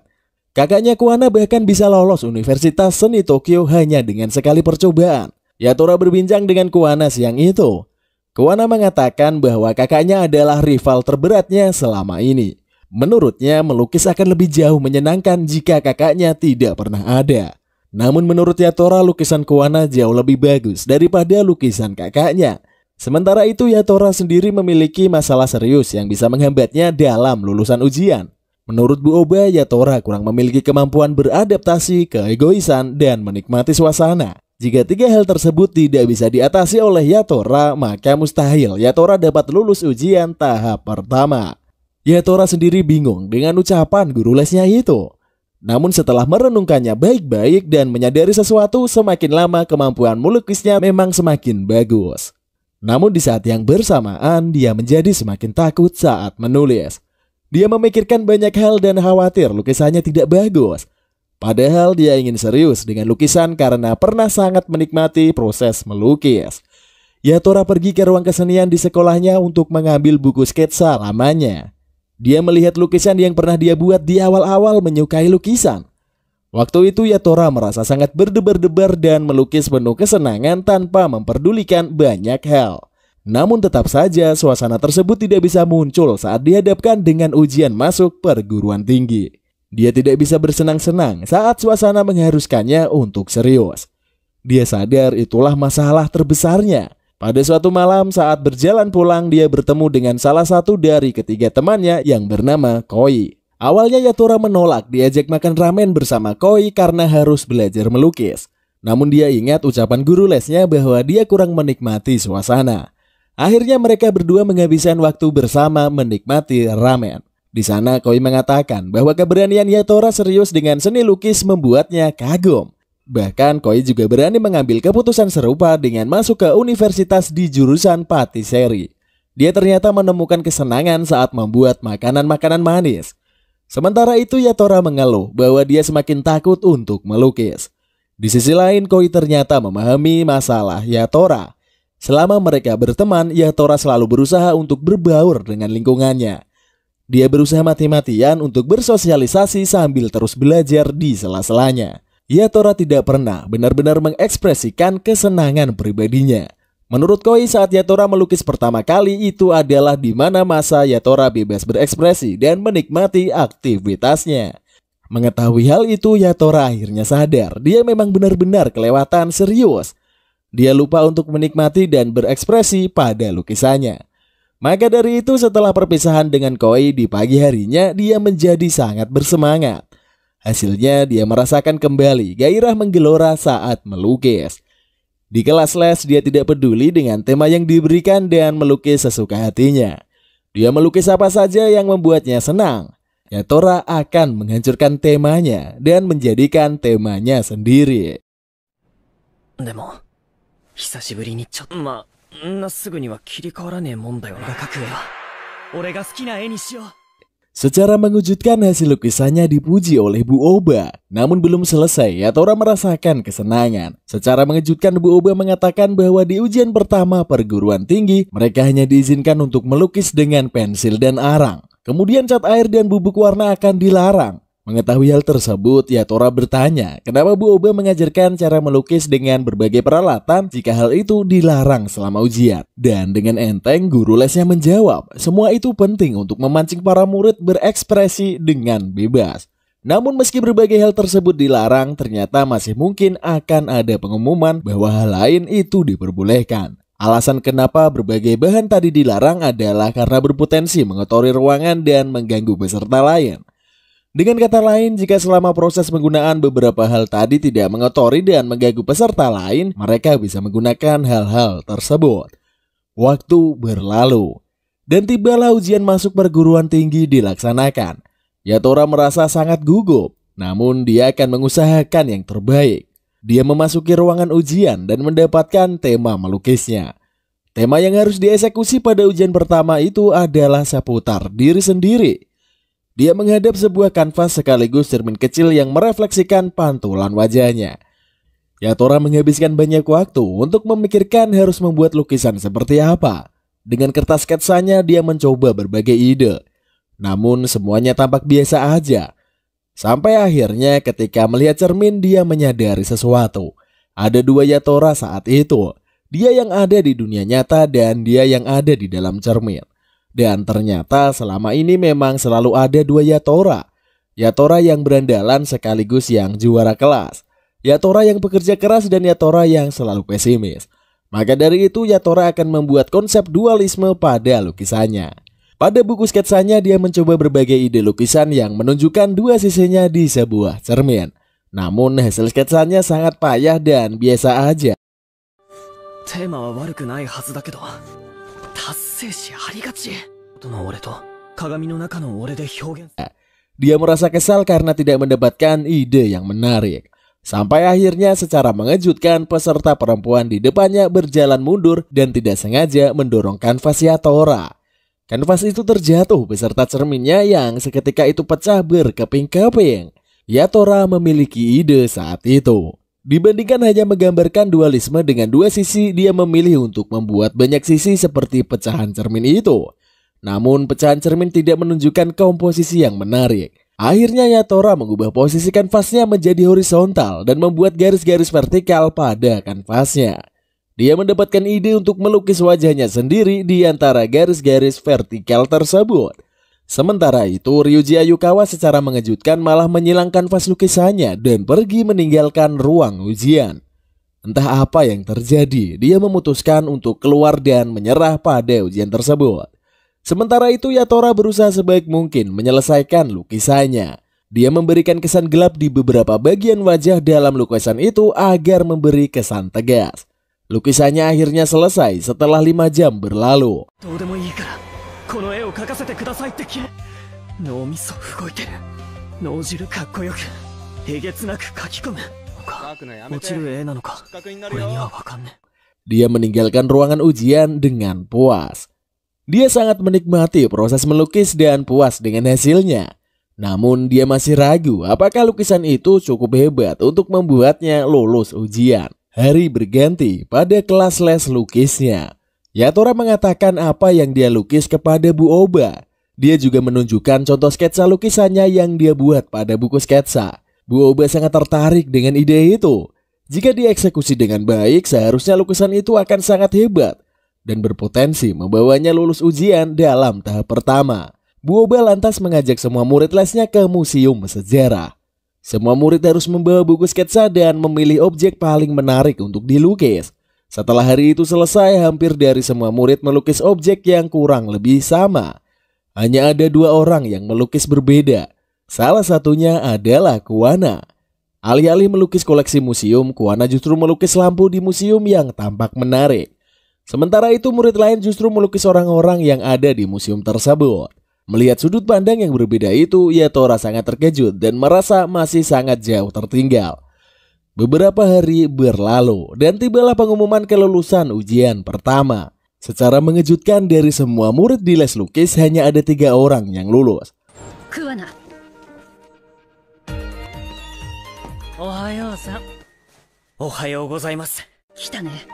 Kakaknya Kuwana bahkan bisa lolos Universitas Seni Tokyo hanya dengan sekali percobaan. Yatora berbincang dengan Kuwana siang itu. Kuwana mengatakan bahwa kakaknya adalah rival terberatnya selama ini. Menurutnya melukis akan lebih jauh menyenangkan jika kakaknya tidak pernah ada. Namun menurut Yatora lukisan Kuwana jauh lebih bagus daripada lukisan kakaknya. Sementara itu Yatora sendiri memiliki masalah serius yang bisa menghambatnya dalam lulusan ujian. Menurut Bu Oba, Yatora kurang memiliki kemampuan beradaptasi, keegoisan, dan menikmati suasana. Jika tiga hal tersebut tidak bisa diatasi oleh Yatora, maka mustahil Yatora dapat lulus ujian tahap pertama. Yatora sendiri bingung dengan ucapan guru lesnya itu. Namun setelah merenungkannya baik-baik dan menyadari sesuatu, semakin lama kemampuan melukisnya memang semakin bagus. Namun di saat yang bersamaan dia menjadi semakin takut saat menulis. Dia memikirkan banyak hal dan khawatir lukisannya tidak bagus. Padahal dia ingin serius dengan lukisan karena pernah sangat menikmati proses melukis. Yatora pergi ke ruang kesenian di sekolahnya untuk mengambil buku sketsa lamanya. Dia melihat lukisan yang pernah dia buat di awal-awal menyukai lukisan. Waktu itu Yatora merasa sangat berdebar-debar dan melukis penuh kesenangan tanpa memperdulikan banyak hal. Namun tetap saja suasana tersebut tidak bisa muncul saat dihadapkan dengan ujian masuk perguruan tinggi. Dia tidak bisa bersenang-senang saat suasana mengharuskannya untuk serius. Dia sadar itulah masalah terbesarnya. Pada suatu malam saat berjalan pulang dia bertemu dengan salah satu dari ketiga temannya yang bernama Koi. Awalnya Yatora menolak diajak makan ramen bersama Koi karena harus belajar melukis. Namun dia ingat ucapan guru lesnya bahwa dia kurang menikmati suasana. Akhirnya mereka berdua menghabiskan waktu bersama menikmati ramen. Di sana Koi mengatakan bahwa keberanian Yatora serius dengan seni lukis membuatnya kagum. Bahkan Koi juga berani mengambil keputusan serupa dengan masuk ke universitas di jurusan patisserie. Dia ternyata menemukan kesenangan saat membuat makanan-makanan manis. Sementara itu Yatora mengeluh bahwa dia semakin takut untuk melukis. Di sisi lain Koi ternyata memahami masalah Yatora. Selama mereka berteman, Yatora selalu berusaha untuk berbaur dengan lingkungannya. Dia berusaha mati-matian untuk bersosialisasi sambil terus belajar di sela-selanya. Yatora tidak pernah benar-benar mengekspresikan kesenangan pribadinya. Menurut Koi saat Yatora melukis pertama kali itu adalah di mana masa Yatora bebas berekspresi dan menikmati aktivitasnya. Mengetahui hal itu Yatora akhirnya sadar dia memang benar-benar kelewatan serius. Dia lupa untuk menikmati dan berekspresi pada lukisannya. Maka dari itu setelah perpisahan dengan Koi di pagi harinya dia menjadi sangat bersemangat. Hasilnya dia merasakan kembali gairah menggelora saat melukis. Di kelas les dia tidak peduli dengan tema yang diberikan dan melukis sesuka hatinya. Dia melukis apa saja yang membuatnya senang. Yatora akan menghancurkan temanya dan menjadikan temanya sendiri. でも久しぶりにまあんなすぐには切り替わらねえもんだよな。描く絵は俺が好きな絵にしよう。 Secara mengejutkan hasil lukisannya dipuji oleh Bu Oba. Namun belum selesai, Yatora merasakan kesenangan. Secara mengejutkan Bu Oba mengatakan bahwa di ujian pertama perguruan tinggi, mereka hanya diizinkan untuk melukis dengan pensil dan arang. Kemudian cat air dan bubuk warna akan dilarang. Mengetahui hal tersebut, Yatora bertanya, kenapa Bu Oba mengajarkan cara melukis dengan berbagai peralatan jika hal itu dilarang selama ujian. Dan dengan enteng, guru lesnya menjawab, semua itu penting untuk memancing para murid berekspresi dengan bebas. Namun meski berbagai hal tersebut dilarang, ternyata masih mungkin akan ada pengumuman bahwa hal lain itu diperbolehkan. Alasan kenapa berbagai bahan tadi dilarang adalah karena berpotensi mengotori ruangan dan mengganggu peserta lain. Dengan kata lain, jika selama proses penggunaan beberapa hal tadi tidak mengotori dan mengganggu peserta lain, mereka bisa menggunakan hal-hal tersebut. Waktu berlalu, dan tibalah ujian masuk perguruan tinggi dilaksanakan. Yatora merasa sangat gugup, namun dia akan mengusahakan yang terbaik. Dia memasuki ruangan ujian dan mendapatkan tema melukisnya. Tema yang harus dieksekusi pada ujian pertama itu adalah seputar diri sendiri. Dia menghadap sebuah kanvas sekaligus cermin kecil yang merefleksikan pantulan wajahnya. Yatora menghabiskan banyak waktu untuk memikirkan harus membuat lukisan seperti apa. Dengan kertas sketsanya dia mencoba berbagai ide. Namun semuanya tampak biasa aja. Sampai akhirnya ketika melihat cermin dia menyadari sesuatu. Ada dua Yatora saat itu. Dia yang ada di dunia nyata dan dia yang ada di dalam cermin. Dan ternyata selama ini memang selalu ada dua Yatora. Yatora yang berandalan sekaligus yang juara kelas. Yatora yang bekerja keras dan Yatora yang selalu pesimis. Maka dari itu Yatora akan membuat konsep dualisme pada lukisannya. Pada buku sketsanya dia mencoba berbagai ide lukisan yang menunjukkan dua sisinya di sebuah cermin. Namun hasil sketsanya sangat payah dan biasa aja. Tema wa waruku nai hazu da kedo. Dia merasa kesal karena tidak mendapatkan ide yang menarik. Sampai akhirnya secara mengejutkan peserta perempuan di depannya berjalan mundur dan tidak sengaja mendorong kanvas Yatora. Kanvas itu terjatuh beserta cerminnya yang seketika itu pecah berkeping-keping. Yatora memiliki ide saat itu. Dibandingkan hanya menggambarkan dualisme dengan dua sisi, dia memilih untuk membuat banyak sisi seperti pecahan cermin itu. Namun pecahan cermin tidak menunjukkan komposisi yang menarik. Akhirnya Yatora mengubah posisi kanvasnya menjadi horizontal dan membuat garis-garis vertikal pada kanvasnya. Dia mendapatkan ide untuk melukis wajahnya sendiri di antara garis-garis vertikal tersebut. Sementara itu, Ryuji Ayukawa secara mengejutkan malah menyilang kanvas lukisannya dan pergi meninggalkan ruang ujian. Entah apa yang terjadi, dia memutuskan untuk keluar dan menyerah pada ujian tersebut. Sementara itu, Yatora berusaha sebaik mungkin menyelesaikan lukisannya. Dia memberikan kesan gelap di beberapa bagian wajah dalam lukisan itu agar memberi kesan tegas. Lukisannya akhirnya selesai setelah 5 jam berlalu. Dia meninggalkan ruangan ujian dengan puas. Dia sangat menikmati proses melukis dan puas dengan hasilnya. Namun dia masih ragu apakah lukisan itu cukup hebat untuk membuatnya lulus ujian. Hari berganti pada kelas les lukisnya. Yatora mengatakan apa yang dia lukis kepada Bu Oba. Dia juga menunjukkan contoh sketsa lukisannya yang dia buat pada buku sketsa. Bu Oba sangat tertarik dengan ide itu. Jika dieksekusi dengan baik, seharusnya lukisan itu akan sangat hebat dan berpotensi membawanya lulus ujian dalam tahap pertama. Bu Oba lantas mengajak semua murid lesnya ke museum sejarah. Semua murid harus membawa buku sketsa dan memilih objek paling menarik untuk dilukis. Setelah hari itu selesai, hampir dari semua murid melukis objek yang kurang lebih sama. Hanya ada 2 orang yang melukis berbeda. Salah satunya adalah Kuwana. Alih-alih melukis koleksi museum, Kuwana justru melukis lampu di museum yang tampak menarik. Sementara itu murid lain justru melukis orang-orang yang ada di museum tersebut. Melihat sudut pandang yang berbeda itu, Yatora sangat terkejut dan merasa masih sangat jauh tertinggal. Beberapa hari berlalu dan tibalah pengumuman kelulusan ujian pertama. Secara mengejutkan dari semua murid di les lukis hanya ada 3 orang yang lulus. Kuwana. Ohayo-san. Ohayo gozaimasu. Kita ne.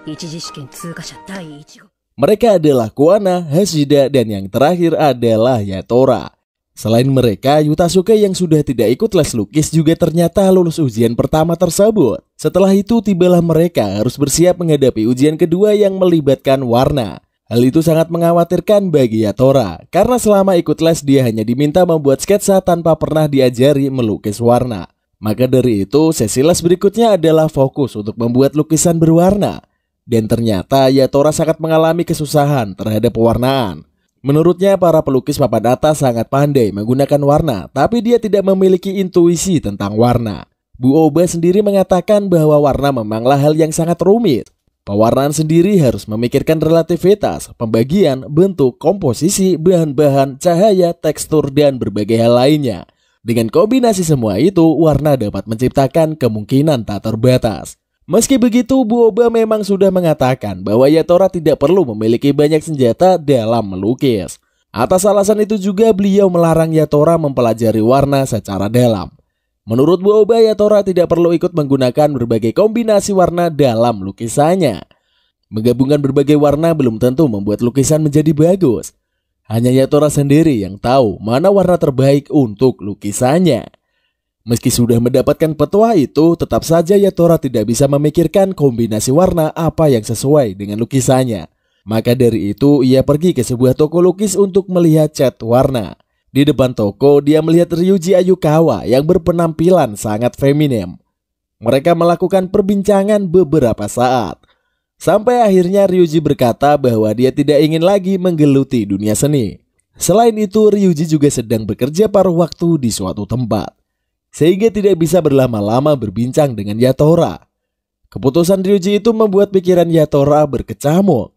Ichiji shiken tsukasha dai 1 go. Mereka adalah Kuwana, Hashida, dan yang terakhir adalah Yatora. Selain mereka, Yutasuke yang sudah tidak ikut les lukis juga ternyata lulus ujian pertama tersebut. Setelah itu tibalah mereka harus bersiap menghadapi ujian kedua yang melibatkan warna. Hal itu sangat mengkhawatirkan bagi Yatora, karena selama ikut les dia hanya diminta membuat sketsa tanpa pernah diajari melukis warna. Maka dari itu, sesi les berikutnya adalah fokus untuk membuat lukisan berwarna. Dan ternyata Yatora sangat mengalami kesusahan terhadap pewarnaan. Menurutnya para pelukis papan atas sangat pandai menggunakan warna, tapi dia tidak memiliki intuisi tentang warna. Bu Oba sendiri mengatakan bahwa warna memanglah hal yang sangat rumit. Pewarnaan sendiri harus memikirkan relativitas, pembagian, bentuk, komposisi, bahan-bahan, cahaya, tekstur, dan berbagai hal lainnya. Dengan kombinasi semua itu, warna dapat menciptakan kemungkinan tak terbatas. Meski begitu, Bu Oba memang sudah mengatakan bahwa Yatora tidak perlu memiliki banyak senjata dalam melukis. Atas alasan itu juga beliau melarang Yatora mempelajari warna secara dalam. Menurut Bu Oba, Yatora tidak perlu ikut menggunakan berbagai kombinasi warna dalam lukisannya. Menggabungkan berbagai warna belum tentu membuat lukisan menjadi bagus. Hanya Yatora sendiri yang tahu mana warna terbaik untuk lukisannya. Meski sudah mendapatkan petua itu, tetap saja Yatora tidak bisa memikirkan kombinasi warna apa yang sesuai dengan lukisannya. Maka dari itu, ia pergi ke sebuah toko lukis untuk melihat cat warna. Di depan toko, dia melihat Ryuji Ayukawa yang berpenampilan sangat feminim. Mereka melakukan perbincangan beberapa saat. Sampai akhirnya Ryuji berkata bahwa dia tidak ingin lagi menggeluti dunia seni. Selain itu, Ryuji juga sedang bekerja paruh waktu di suatu tempat, sehingga tidak bisa berlama-lama berbincang dengan Yatora. Keputusan Ryuji itu membuat pikiran Yatora berkecamuk.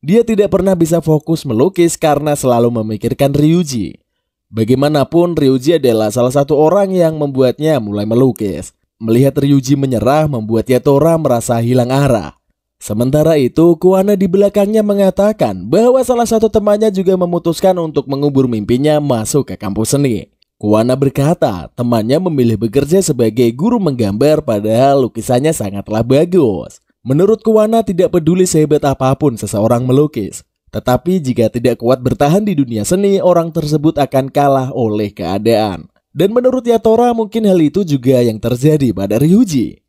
Dia tidak pernah bisa fokus melukis karena selalu memikirkan Ryuji. Bagaimanapun, Ryuji adalah salah satu orang yang membuatnya mulai melukis. Melihat Ryuji menyerah membuat Yatora merasa hilang arah. Sementara itu, Kuwana di belakangnya mengatakan bahwa salah satu temannya juga memutuskan untuk mengubur mimpinya masuk ke kampus seni. Kuwana berkata temannya memilih bekerja sebagai guru menggambar padahal lukisannya sangatlah bagus. Menurut Kuwana tidak peduli sehebat apapun seseorang melukis. Tetapi jika tidak kuat bertahan di dunia seni, orang tersebut akan kalah oleh keadaan. Dan menurut Yatora mungkin hal itu juga yang terjadi pada Ryuji.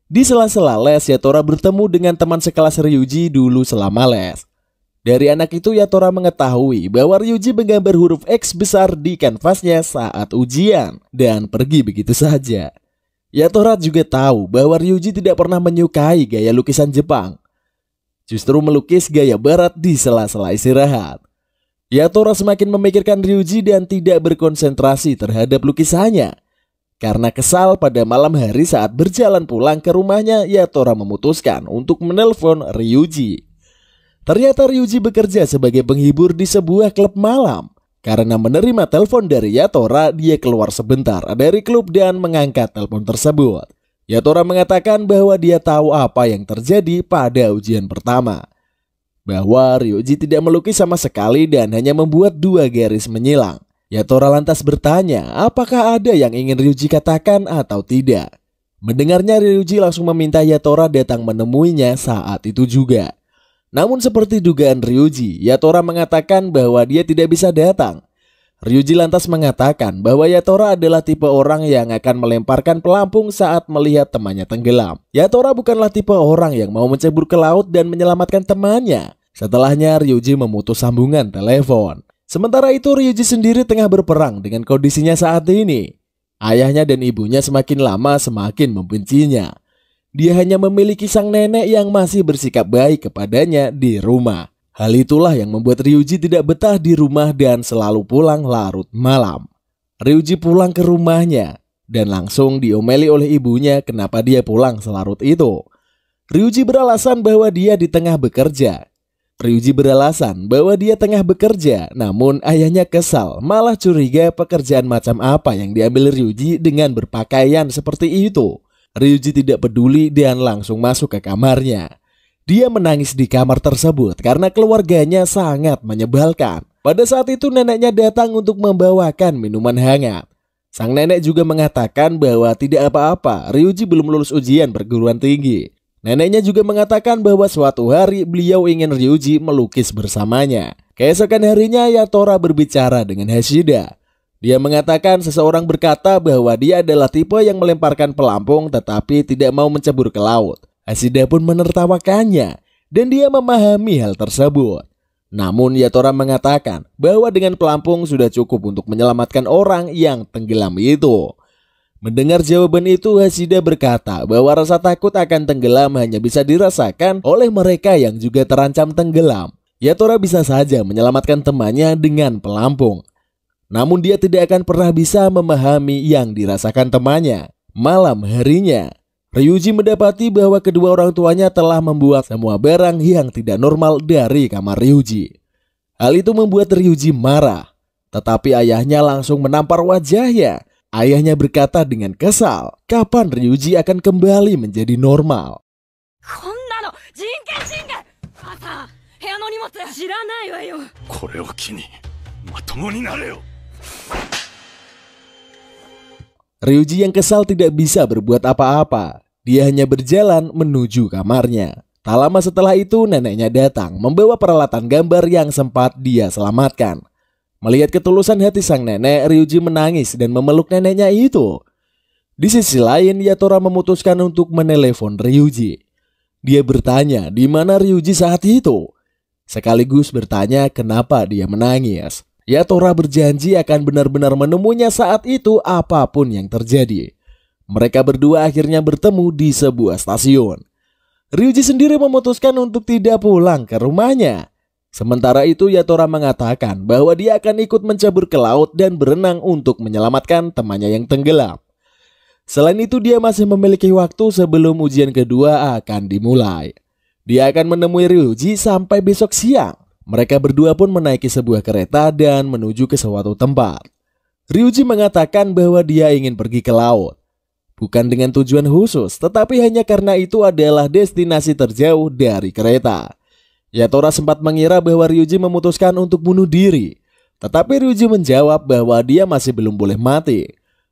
Di sela-sela les, Yatora bertemu dengan teman sekelas Ryuji dulu selama les. Dari anak itu Yatora mengetahui bahwa Ryuji menggambar huruf X besar di kanvasnya saat ujian dan pergi begitu saja. Yatora juga tahu bahwa Ryuji tidak pernah menyukai gaya lukisan Jepang. Justru melukis gaya barat di sela-sela istirahat. Yatora semakin memikirkan Ryuji dan tidak berkonsentrasi terhadap lukisannya. Karena kesal, pada malam hari saat berjalan pulang ke rumahnya, Yatora memutuskan untuk menelpon Ryuji. Ternyata Ryuji bekerja sebagai penghibur di sebuah klub malam. Karena menerima telepon dari Yatora, dia keluar sebentar dari klub dan mengangkat telepon tersebut. Yatora mengatakan bahwa dia tahu apa yang terjadi pada ujian pertama. Bahwa Ryuji tidak melukis sama sekali dan hanya membuat 2 garis menyilang. Yatora lantas bertanya apakah ada yang ingin Ryuji katakan atau tidak. Mendengarnya, Ryuji langsung meminta Yatora datang menemuinya saat itu juga. Namun seperti dugaan Ryuji, Yatora mengatakan bahwa dia tidak bisa datang. Ryuji lantas mengatakan bahwa Yatora adalah tipe orang yang akan melemparkan pelampung saat melihat temannya tenggelam. Yatora bukanlah tipe orang yang mau mencebur ke laut dan menyelamatkan temannya. Setelahnya Ryuji memutus sambungan telepon. Sementara itu Ryuji sendiri tengah berperang dengan kondisinya saat ini. Ayahnya dan ibunya semakin lama semakin membencinya. Dia hanya memiliki sang nenek yang masih bersikap baik kepadanya di rumah. Hal itulah yang membuat Ryuji tidak betah di rumah dan selalu pulang larut malam. Ryuji pulang ke rumahnya dan langsung diomeli oleh ibunya kenapa dia pulang selarut itu. Ryuji beralasan bahwa dia di tengah bekerja. Namun ayahnya kesal, malah curiga pekerjaan macam apa yang diambil Ryuji dengan berpakaian seperti itu. Ryuji tidak peduli dan langsung masuk ke kamarnya. Dia menangis di kamar tersebut karena keluarganya sangat menyebalkan. Pada saat itu neneknya datang untuk membawakan minuman hangat. Sang nenek juga mengatakan bahwa tidak apa-apa, Ryuji belum lulus ujian perguruan tinggi. Neneknya juga mengatakan bahwa suatu hari beliau ingin Ryuji melukis bersamanya. Keesokan harinya Yatora berbicara dengan Hashida. Dia mengatakan seseorang berkata bahwa dia adalah tipe yang melemparkan pelampung tetapi tidak mau mencebur ke laut. Hashida pun menertawakannya dan dia memahami hal tersebut. Namun Yatora mengatakan bahwa dengan pelampung sudah cukup untuk menyelamatkan orang yang tenggelam itu. Mendengar jawaban itu, Hashida berkata bahwa rasa takut akan tenggelam hanya bisa dirasakan oleh mereka yang juga terancam tenggelam. Yatora bisa saja menyelamatkan temannya dengan pelampung. Namun dia tidak akan pernah bisa memahami yang dirasakan temannya. Malam harinya, Ryuji mendapati bahwa kedua orang tuanya telah membuang semua barang yang tidak normal dari kamar Ryuji. Hal itu membuat Ryuji marah, tetapi ayahnya langsung menampar wajahnya. Ayahnya berkata dengan kesal, kapan Ryuji akan kembali menjadi normal. Ryuji yang kesal tidak bisa berbuat apa-apa. Dia hanya berjalan menuju kamarnya. Tak lama setelah itu neneknya datang membawa peralatan gambar yang sempat dia selamatkan. Melihat ketulusan hati sang nenek, Ryuji menangis dan memeluk neneknya itu. Di sisi lain, Yatora memutuskan untuk menelepon Ryuji. Dia bertanya di mana Ryuji saat itu, sekaligus bertanya kenapa dia menangis. Yatora berjanji akan benar-benar menemuinya saat itu apapun yang terjadi. Mereka berdua akhirnya bertemu di sebuah stasiun. Ryuji sendiri memutuskan untuk tidak pulang ke rumahnya. Sementara itu Yatora mengatakan bahwa dia akan ikut mencebur ke laut dan berenang untuk menyelamatkan temannya yang tenggelam. Selain itu dia masih memiliki waktu sebelum ujian kedua akan dimulai. Dia akan menemui Ryuji sampai besok siang. Mereka berdua pun menaiki sebuah kereta dan menuju ke suatu tempat. Ryuji mengatakan bahwa dia ingin pergi ke laut. Bukan dengan tujuan khusus, tetapi hanya karena itu adalah destinasi terjauh dari kereta. Yatora sempat mengira bahwa Ryuji memutuskan untuk bunuh diri. Tetapi Ryuji menjawab bahwa dia masih belum boleh mati.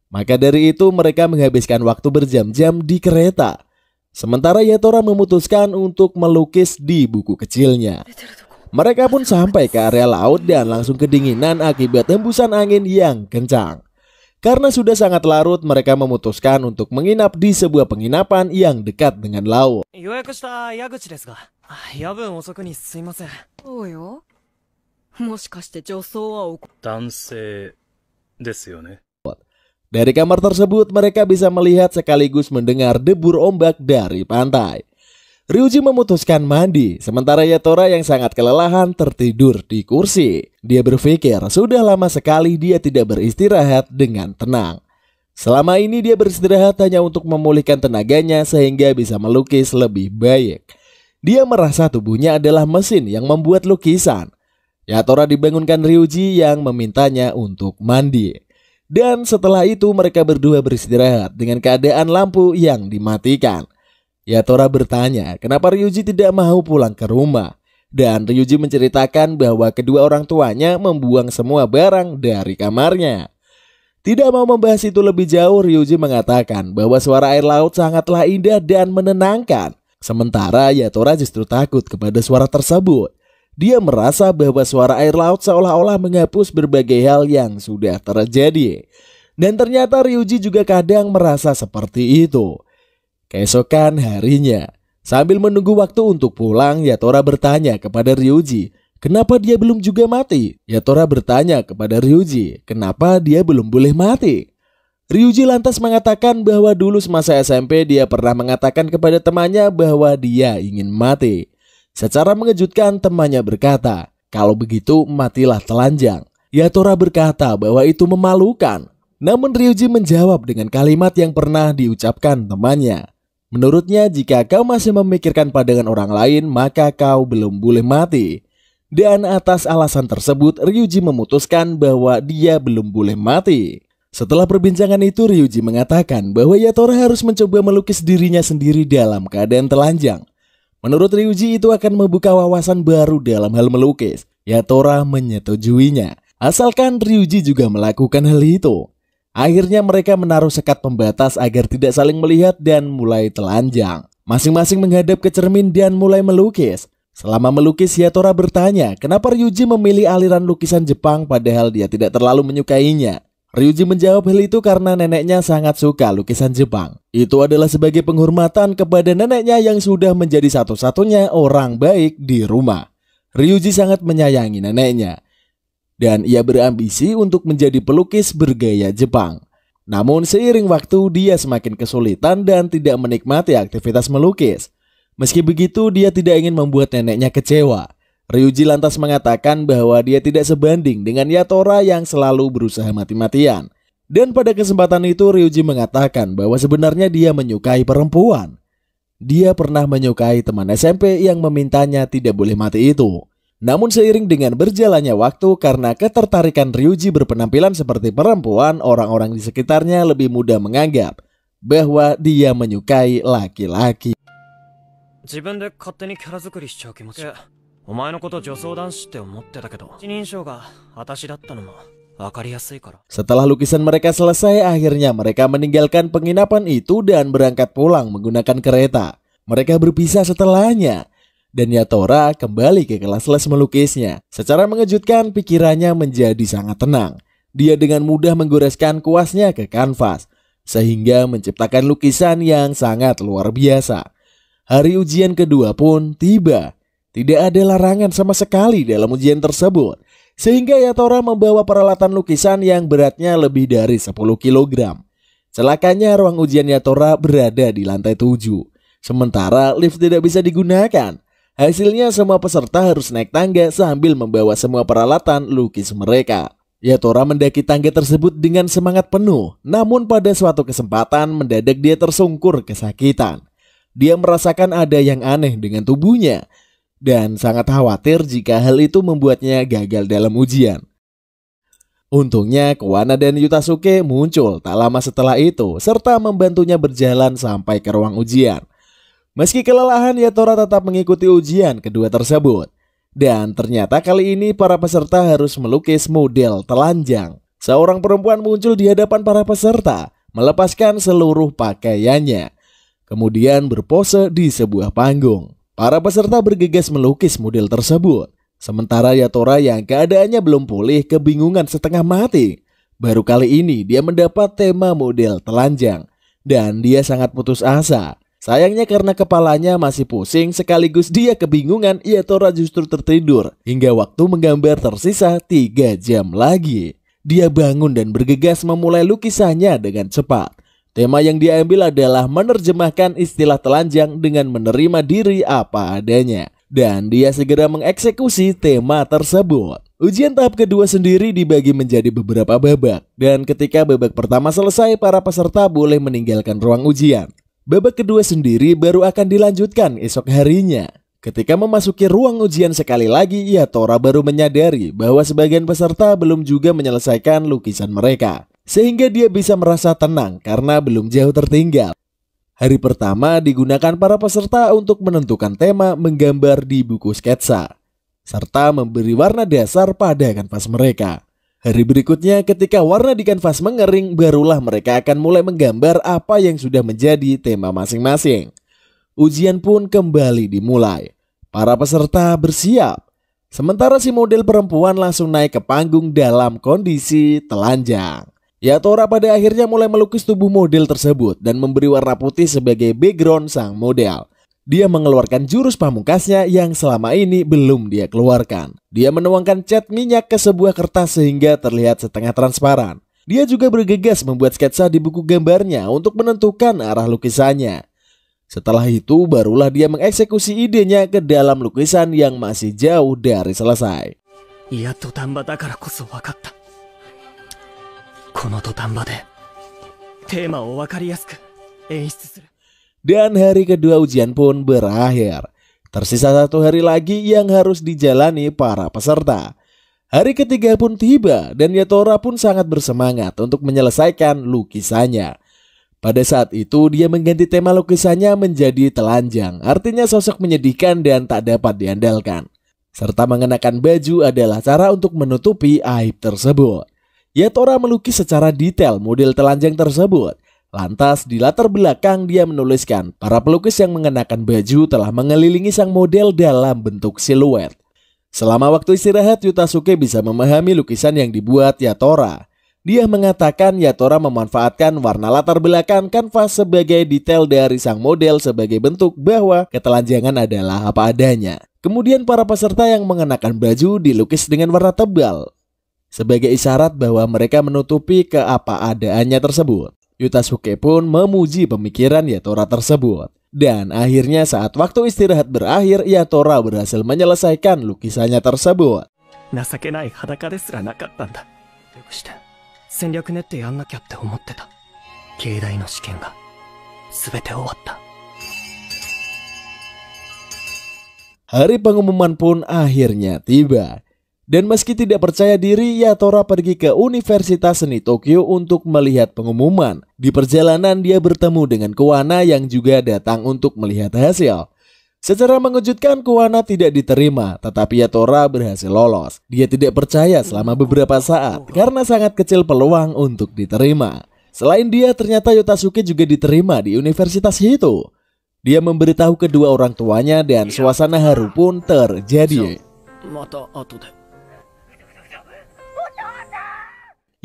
Maka dari itu mereka menghabiskan waktu berjam-jam di kereta. Sementara Yatora memutuskan untuk melukis di buku kecilnya. Mereka pun sampai ke area laut dan langsung kedinginan akibat hembusan angin yang kencang. Karena sudah sangat larut, mereka memutuskan untuk menginap di sebuah penginapan yang dekat dengan laut. Dari kamar tersebut mereka bisa melihat sekaligus mendengar debur ombak dari pantai. Ryuji memutuskan mandi, sementara Yatora yang sangat kelelahan tertidur di kursi. Dia berpikir sudah lama sekali dia tidak beristirahat dengan tenang. Selama ini dia beristirahat hanya untuk memulihkan tenaganya sehingga bisa melukis lebih baik. Dia merasa tubuhnya adalah mesin yang membuat lukisan. Yatora dibangunkan Ryuji yang memintanya untuk mandi. Dan setelah itu mereka berdua beristirahat dengan keadaan lampu yang dimatikan. Yatora bertanya kenapa Ryuji tidak mau pulang ke rumah. Dan Ryuji menceritakan bahwa kedua orang tuanya membuang semua barang dari kamarnya. Tidak mau membahas itu lebih jauh, Ryuji mengatakan bahwa suara air laut sangatlah indah dan menenangkan. Sementara Yatora justru takut kepada suara tersebut. Dia merasa bahwa suara air laut seolah-olah menghapus berbagai hal yang sudah terjadi. Dan ternyata Ryuji juga kadang merasa seperti itu. Keesokan harinya, sambil menunggu waktu untuk pulang, Yatora bertanya kepada Ryuji, kenapa dia belum juga mati? Yatora bertanya kepada Ryuji, kenapa dia belum boleh mati? Ryuji lantas mengatakan bahwa dulu semasa SMP dia pernah mengatakan kepada temannya bahwa dia ingin mati. Secara mengejutkan temannya berkata, kalau begitu matilah telanjang. Yatora berkata bahwa itu memalukan. Namun Ryuji menjawab dengan kalimat yang pernah diucapkan temannya. Menurutnya jika kau masih memikirkan pandangan orang lain maka kau belum boleh mati. Dan atas alasan tersebut Ryuji memutuskan bahwa dia belum boleh mati. Setelah perbincangan itu Ryuji mengatakan bahwa Yatora harus mencoba melukis dirinya sendiri dalam keadaan telanjang. Menurut Ryuji itu akan membuka wawasan baru dalam hal melukis. Yatora menyetujuinya. Asalkan Ryuji juga melakukan hal itu. Akhirnya mereka menaruh sekat pembatas agar tidak saling melihat dan mulai telanjang. Masing-masing menghadap ke cermin dan mulai melukis. Selama melukis, Yatora bertanya kenapa Ryuji memilih aliran lukisan Jepang padahal dia tidak terlalu menyukainya. Ryuji menjawab hal itu karena neneknya sangat suka lukisan Jepang. Itu adalah sebagai penghormatan kepada neneknya yang sudah menjadi satu-satunya orang baik di rumah. Ryuji sangat menyayangi neneknya, dan ia berambisi untuk menjadi pelukis bergaya Jepang. Namun seiring waktu dia semakin kesulitan dan tidak menikmati aktivitas melukis. Meski begitu dia tidak ingin membuat neneknya kecewa. Ryuji lantas mengatakan bahwa dia tidak sebanding dengan Yatora yang selalu berusaha mati-matian. Dan pada kesempatan itu Ryuji mengatakan bahwa sebenarnya dia menyukai perempuan. Dia pernah menyukai teman SMP yang memintanya tidak boleh mati itu. Namun seiring dengan berjalannya waktu, karena ketertarikan Ryuji berpenampilan seperti perempuan, orang-orang di sekitarnya lebih mudah menganggap bahwa dia menyukai laki-laki. 自分で勝手にキャラ作りしちゃう気持ち。お前のこと女装男子って思ってたけど、一人称が私だったのもわかりやすいから。 Setelah lukisan mereka selesai, akhirnya mereka meninggalkan penginapan itu dan berangkat pulang menggunakan kereta. Mereka berpisah setelahnya, dan Yatora kembali ke kelas les melukisnya. Secara mengejutkan, pikirannya menjadi sangat tenang. Dia dengan mudah menggoreskan kuasnya ke kanvas, sehingga menciptakan lukisan yang sangat luar biasa. Hari ujian kedua pun tiba. Tidak ada larangan sama sekali dalam ujian tersebut, sehingga Yatora membawa peralatan lukisan yang beratnya lebih dari 10 kg. Celakanya ruang ujian Yatora berada di lantai 7, sementara lift tidak bisa digunakan. Hasilnya semua peserta harus naik tangga sambil membawa semua peralatan lukis mereka. Yatora mendaki tangga tersebut dengan semangat penuh, namun pada suatu kesempatan mendadak dia tersungkur kesakitan. Dia merasakan ada yang aneh dengan tubuhnya dan sangat khawatir jika hal itu membuatnya gagal dalam ujian. Untungnya Kuwana dan Yutasuke muncul tak lama setelah itu serta membantunya berjalan sampai ke ruang ujian. Meski kelelahan, Yatora tetap mengikuti ujian kedua tersebut. Dan ternyata kali ini para peserta harus melukis model telanjang. Seorang perempuan muncul di hadapan para peserta, melepaskan seluruh pakaiannya, kemudian berpose di sebuah panggung. Para peserta bergegas melukis model tersebut. Sementara Yatora yang keadaannya belum pulih kebingungan setengah mati. Baru kali ini dia mendapat tema model telanjang, dan dia sangat putus asa. Sayangnya karena kepalanya masih pusing sekaligus dia kebingungan, Yatora justru tertidur hingga waktu menggambar tersisa 3 jam lagi. Dia bangun dan bergegas memulai lukisannya dengan cepat. Tema yang diambil adalah menerjemahkan istilah telanjang dengan menerima diri apa adanya. Dan dia segera mengeksekusi tema tersebut. Ujian tahap kedua sendiri dibagi menjadi beberapa babak. Dan ketika babak pertama selesai, para peserta boleh meninggalkan ruang ujian. Babak kedua sendiri baru akan dilanjutkan esok harinya. Ketika memasuki ruang ujian sekali lagi, Yatora baru menyadari bahwa sebagian peserta belum juga menyelesaikan lukisan mereka, sehingga dia bisa merasa tenang karena belum jauh tertinggal. Hari pertama digunakan para peserta untuk menentukan tema menggambar di buku sketsa, serta memberi warna dasar pada kanvas mereka. Hari berikutnya ketika warna di kanvas mengering, barulah mereka akan mulai menggambar apa yang sudah menjadi tema masing-masing. Ujian pun kembali dimulai. Para peserta bersiap. Sementara si model perempuan langsung naik ke panggung dalam kondisi telanjang. Yatora pada akhirnya mulai melukis tubuh model tersebut dan memberi warna putih sebagai background sang model. Dia mengeluarkan jurus pamungkasnya yang selama ini belum dia keluarkan. Dia menuangkan cat minyak ke sebuah kertas sehingga terlihat setengah transparan. Dia juga bergegas membuat sketsa di buku gambarnya untuk menentukan arah lukisannya. Setelah itu barulah dia mengeksekusi idenya ke dalam lukisan yang masih jauh dari selesai. やっと丹波だからこそ分かった。この土壇場でテーマを分かりやすく演出する。 Dan hari kedua ujian pun berakhir. Tersisa 1 hari lagi yang harus dijalani para peserta. Hari ketiga pun tiba dan Yatora pun sangat bersemangat untuk menyelesaikan lukisannya. Pada saat itu dia mengganti tema lukisannya menjadi telanjang, artinya sosok menyedihkan dan tak dapat diandalkan. Serta mengenakan baju adalah cara untuk menutupi aib tersebut. Yatora melukis secara detail model telanjang tersebut. Lantas di latar belakang dia menuliskan para pelukis yang mengenakan baju telah mengelilingi sang model dalam bentuk siluet. Selama waktu istirahat, Yutasuke bisa memahami lukisan yang dibuat Yatora. Dia mengatakan Yatora memanfaatkan warna latar belakang kanvas sebagai detail dari sang model sebagai bentuk bahwa ketelanjangan adalah apa adanya. Kemudian para peserta yang mengenakan baju dilukis dengan warna tebal sebagai isyarat bahwa mereka menutupi keapa-adaannya tersebut. Yutasuke pun memuji pemikiran Yatora tersebut. Dan akhirnya saat waktu istirahat berakhir, Yatora berhasil menyelesaikan lukisannya tersebut. 情けない裸ですらなかったんだ。よくして戦略練ってやんなきゃって思ってた。境内の試験が全て終わった。 Hari pengumuman pun akhirnya tiba. Dan meski tidak percaya diri, Yatora pergi ke Universitas Seni Tokyo untuk melihat pengumuman. Di perjalanan dia bertemu dengan Kuwana yang juga datang untuk melihat hasil. Secara mengejutkan Kuwana tidak diterima, tetapi Yatora berhasil lolos. Dia tidak percaya selama beberapa saat karena sangat kecil peluang untuk diterima. Selain dia, ternyata Yutasuke juga diterima di universitas itu. Dia memberitahu kedua orang tuanya dan suasana haru pun terjadi.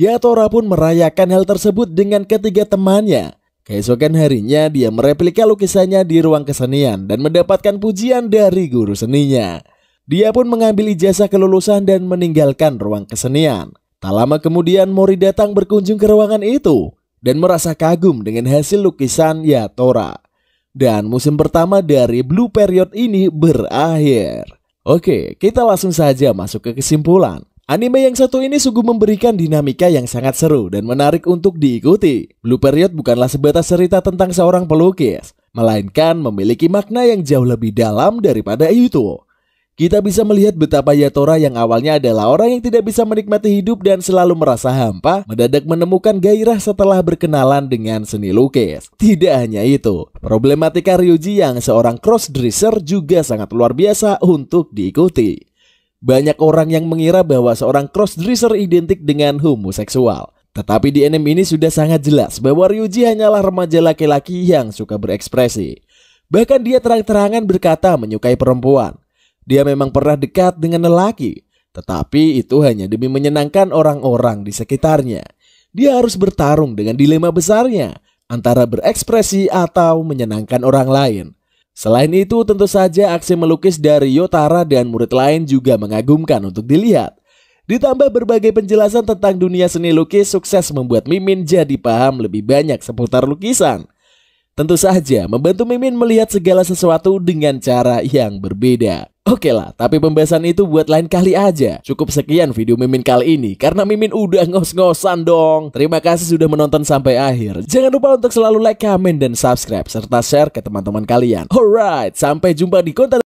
Yatora pun merayakan hal tersebut dengan ketiga temannya. Keesokan harinya dia mereplika lukisannya di ruang kesenian dan mendapatkan pujian dari guru seninya. Dia pun mengambil ijazah kelulusan dan meninggalkan ruang kesenian. Tak lama kemudian Mori datang berkunjung ke ruangan itu dan merasa kagum dengan hasil lukisan Yatora. Dan musim pertama dari Blue Period ini berakhir. Oke, kita langsung saja masuk ke kesimpulan. Anime yang satu ini sungguh memberikan dinamika yang sangat seru dan menarik untuk diikuti. Blue Period bukanlah sebatas cerita tentang seorang pelukis, melainkan memiliki makna yang jauh lebih dalam daripada itu. Kita bisa melihat betapa Yatora yang awalnya adalah orang yang tidak bisa menikmati hidup dan selalu merasa hampa, mendadak menemukan gairah setelah berkenalan dengan seni lukis. Tidak hanya itu, problematika Ryuji yang seorang crossdresser juga sangat luar biasa untuk diikuti. Banyak orang yang mengira bahwa seorang crossdresser identik dengan homoseksual. Tetapi di anime ini sudah sangat jelas bahwa Ryuji hanyalah remaja laki-laki yang suka berekspresi. Bahkan dia terang-terangan berkata menyukai perempuan. Dia memang pernah dekat dengan lelaki, tetapi itu hanya demi menyenangkan orang-orang di sekitarnya. Dia harus bertarung dengan dilema besarnya antara berekspresi atau menyenangkan orang lain. Selain itu, tentu saja aksi melukis dari Yotara dan murid lain juga mengagumkan untuk dilihat. Ditambah berbagai penjelasan tentang dunia seni lukis sukses membuat Mimin jadi paham lebih banyak seputar lukisan. Tentu saja membantu Mimin melihat segala sesuatu dengan cara yang berbeda. Oke lah, tapi pembahasan itu buat lain kali aja. Cukup sekian video Mimin kali ini, karena Mimin udah ngos-ngosan dong. Terima kasih sudah menonton sampai akhir. Jangan lupa untuk selalu like, comment, dan subscribe, serta share ke teman-teman kalian. Alright, sampai jumpa di konten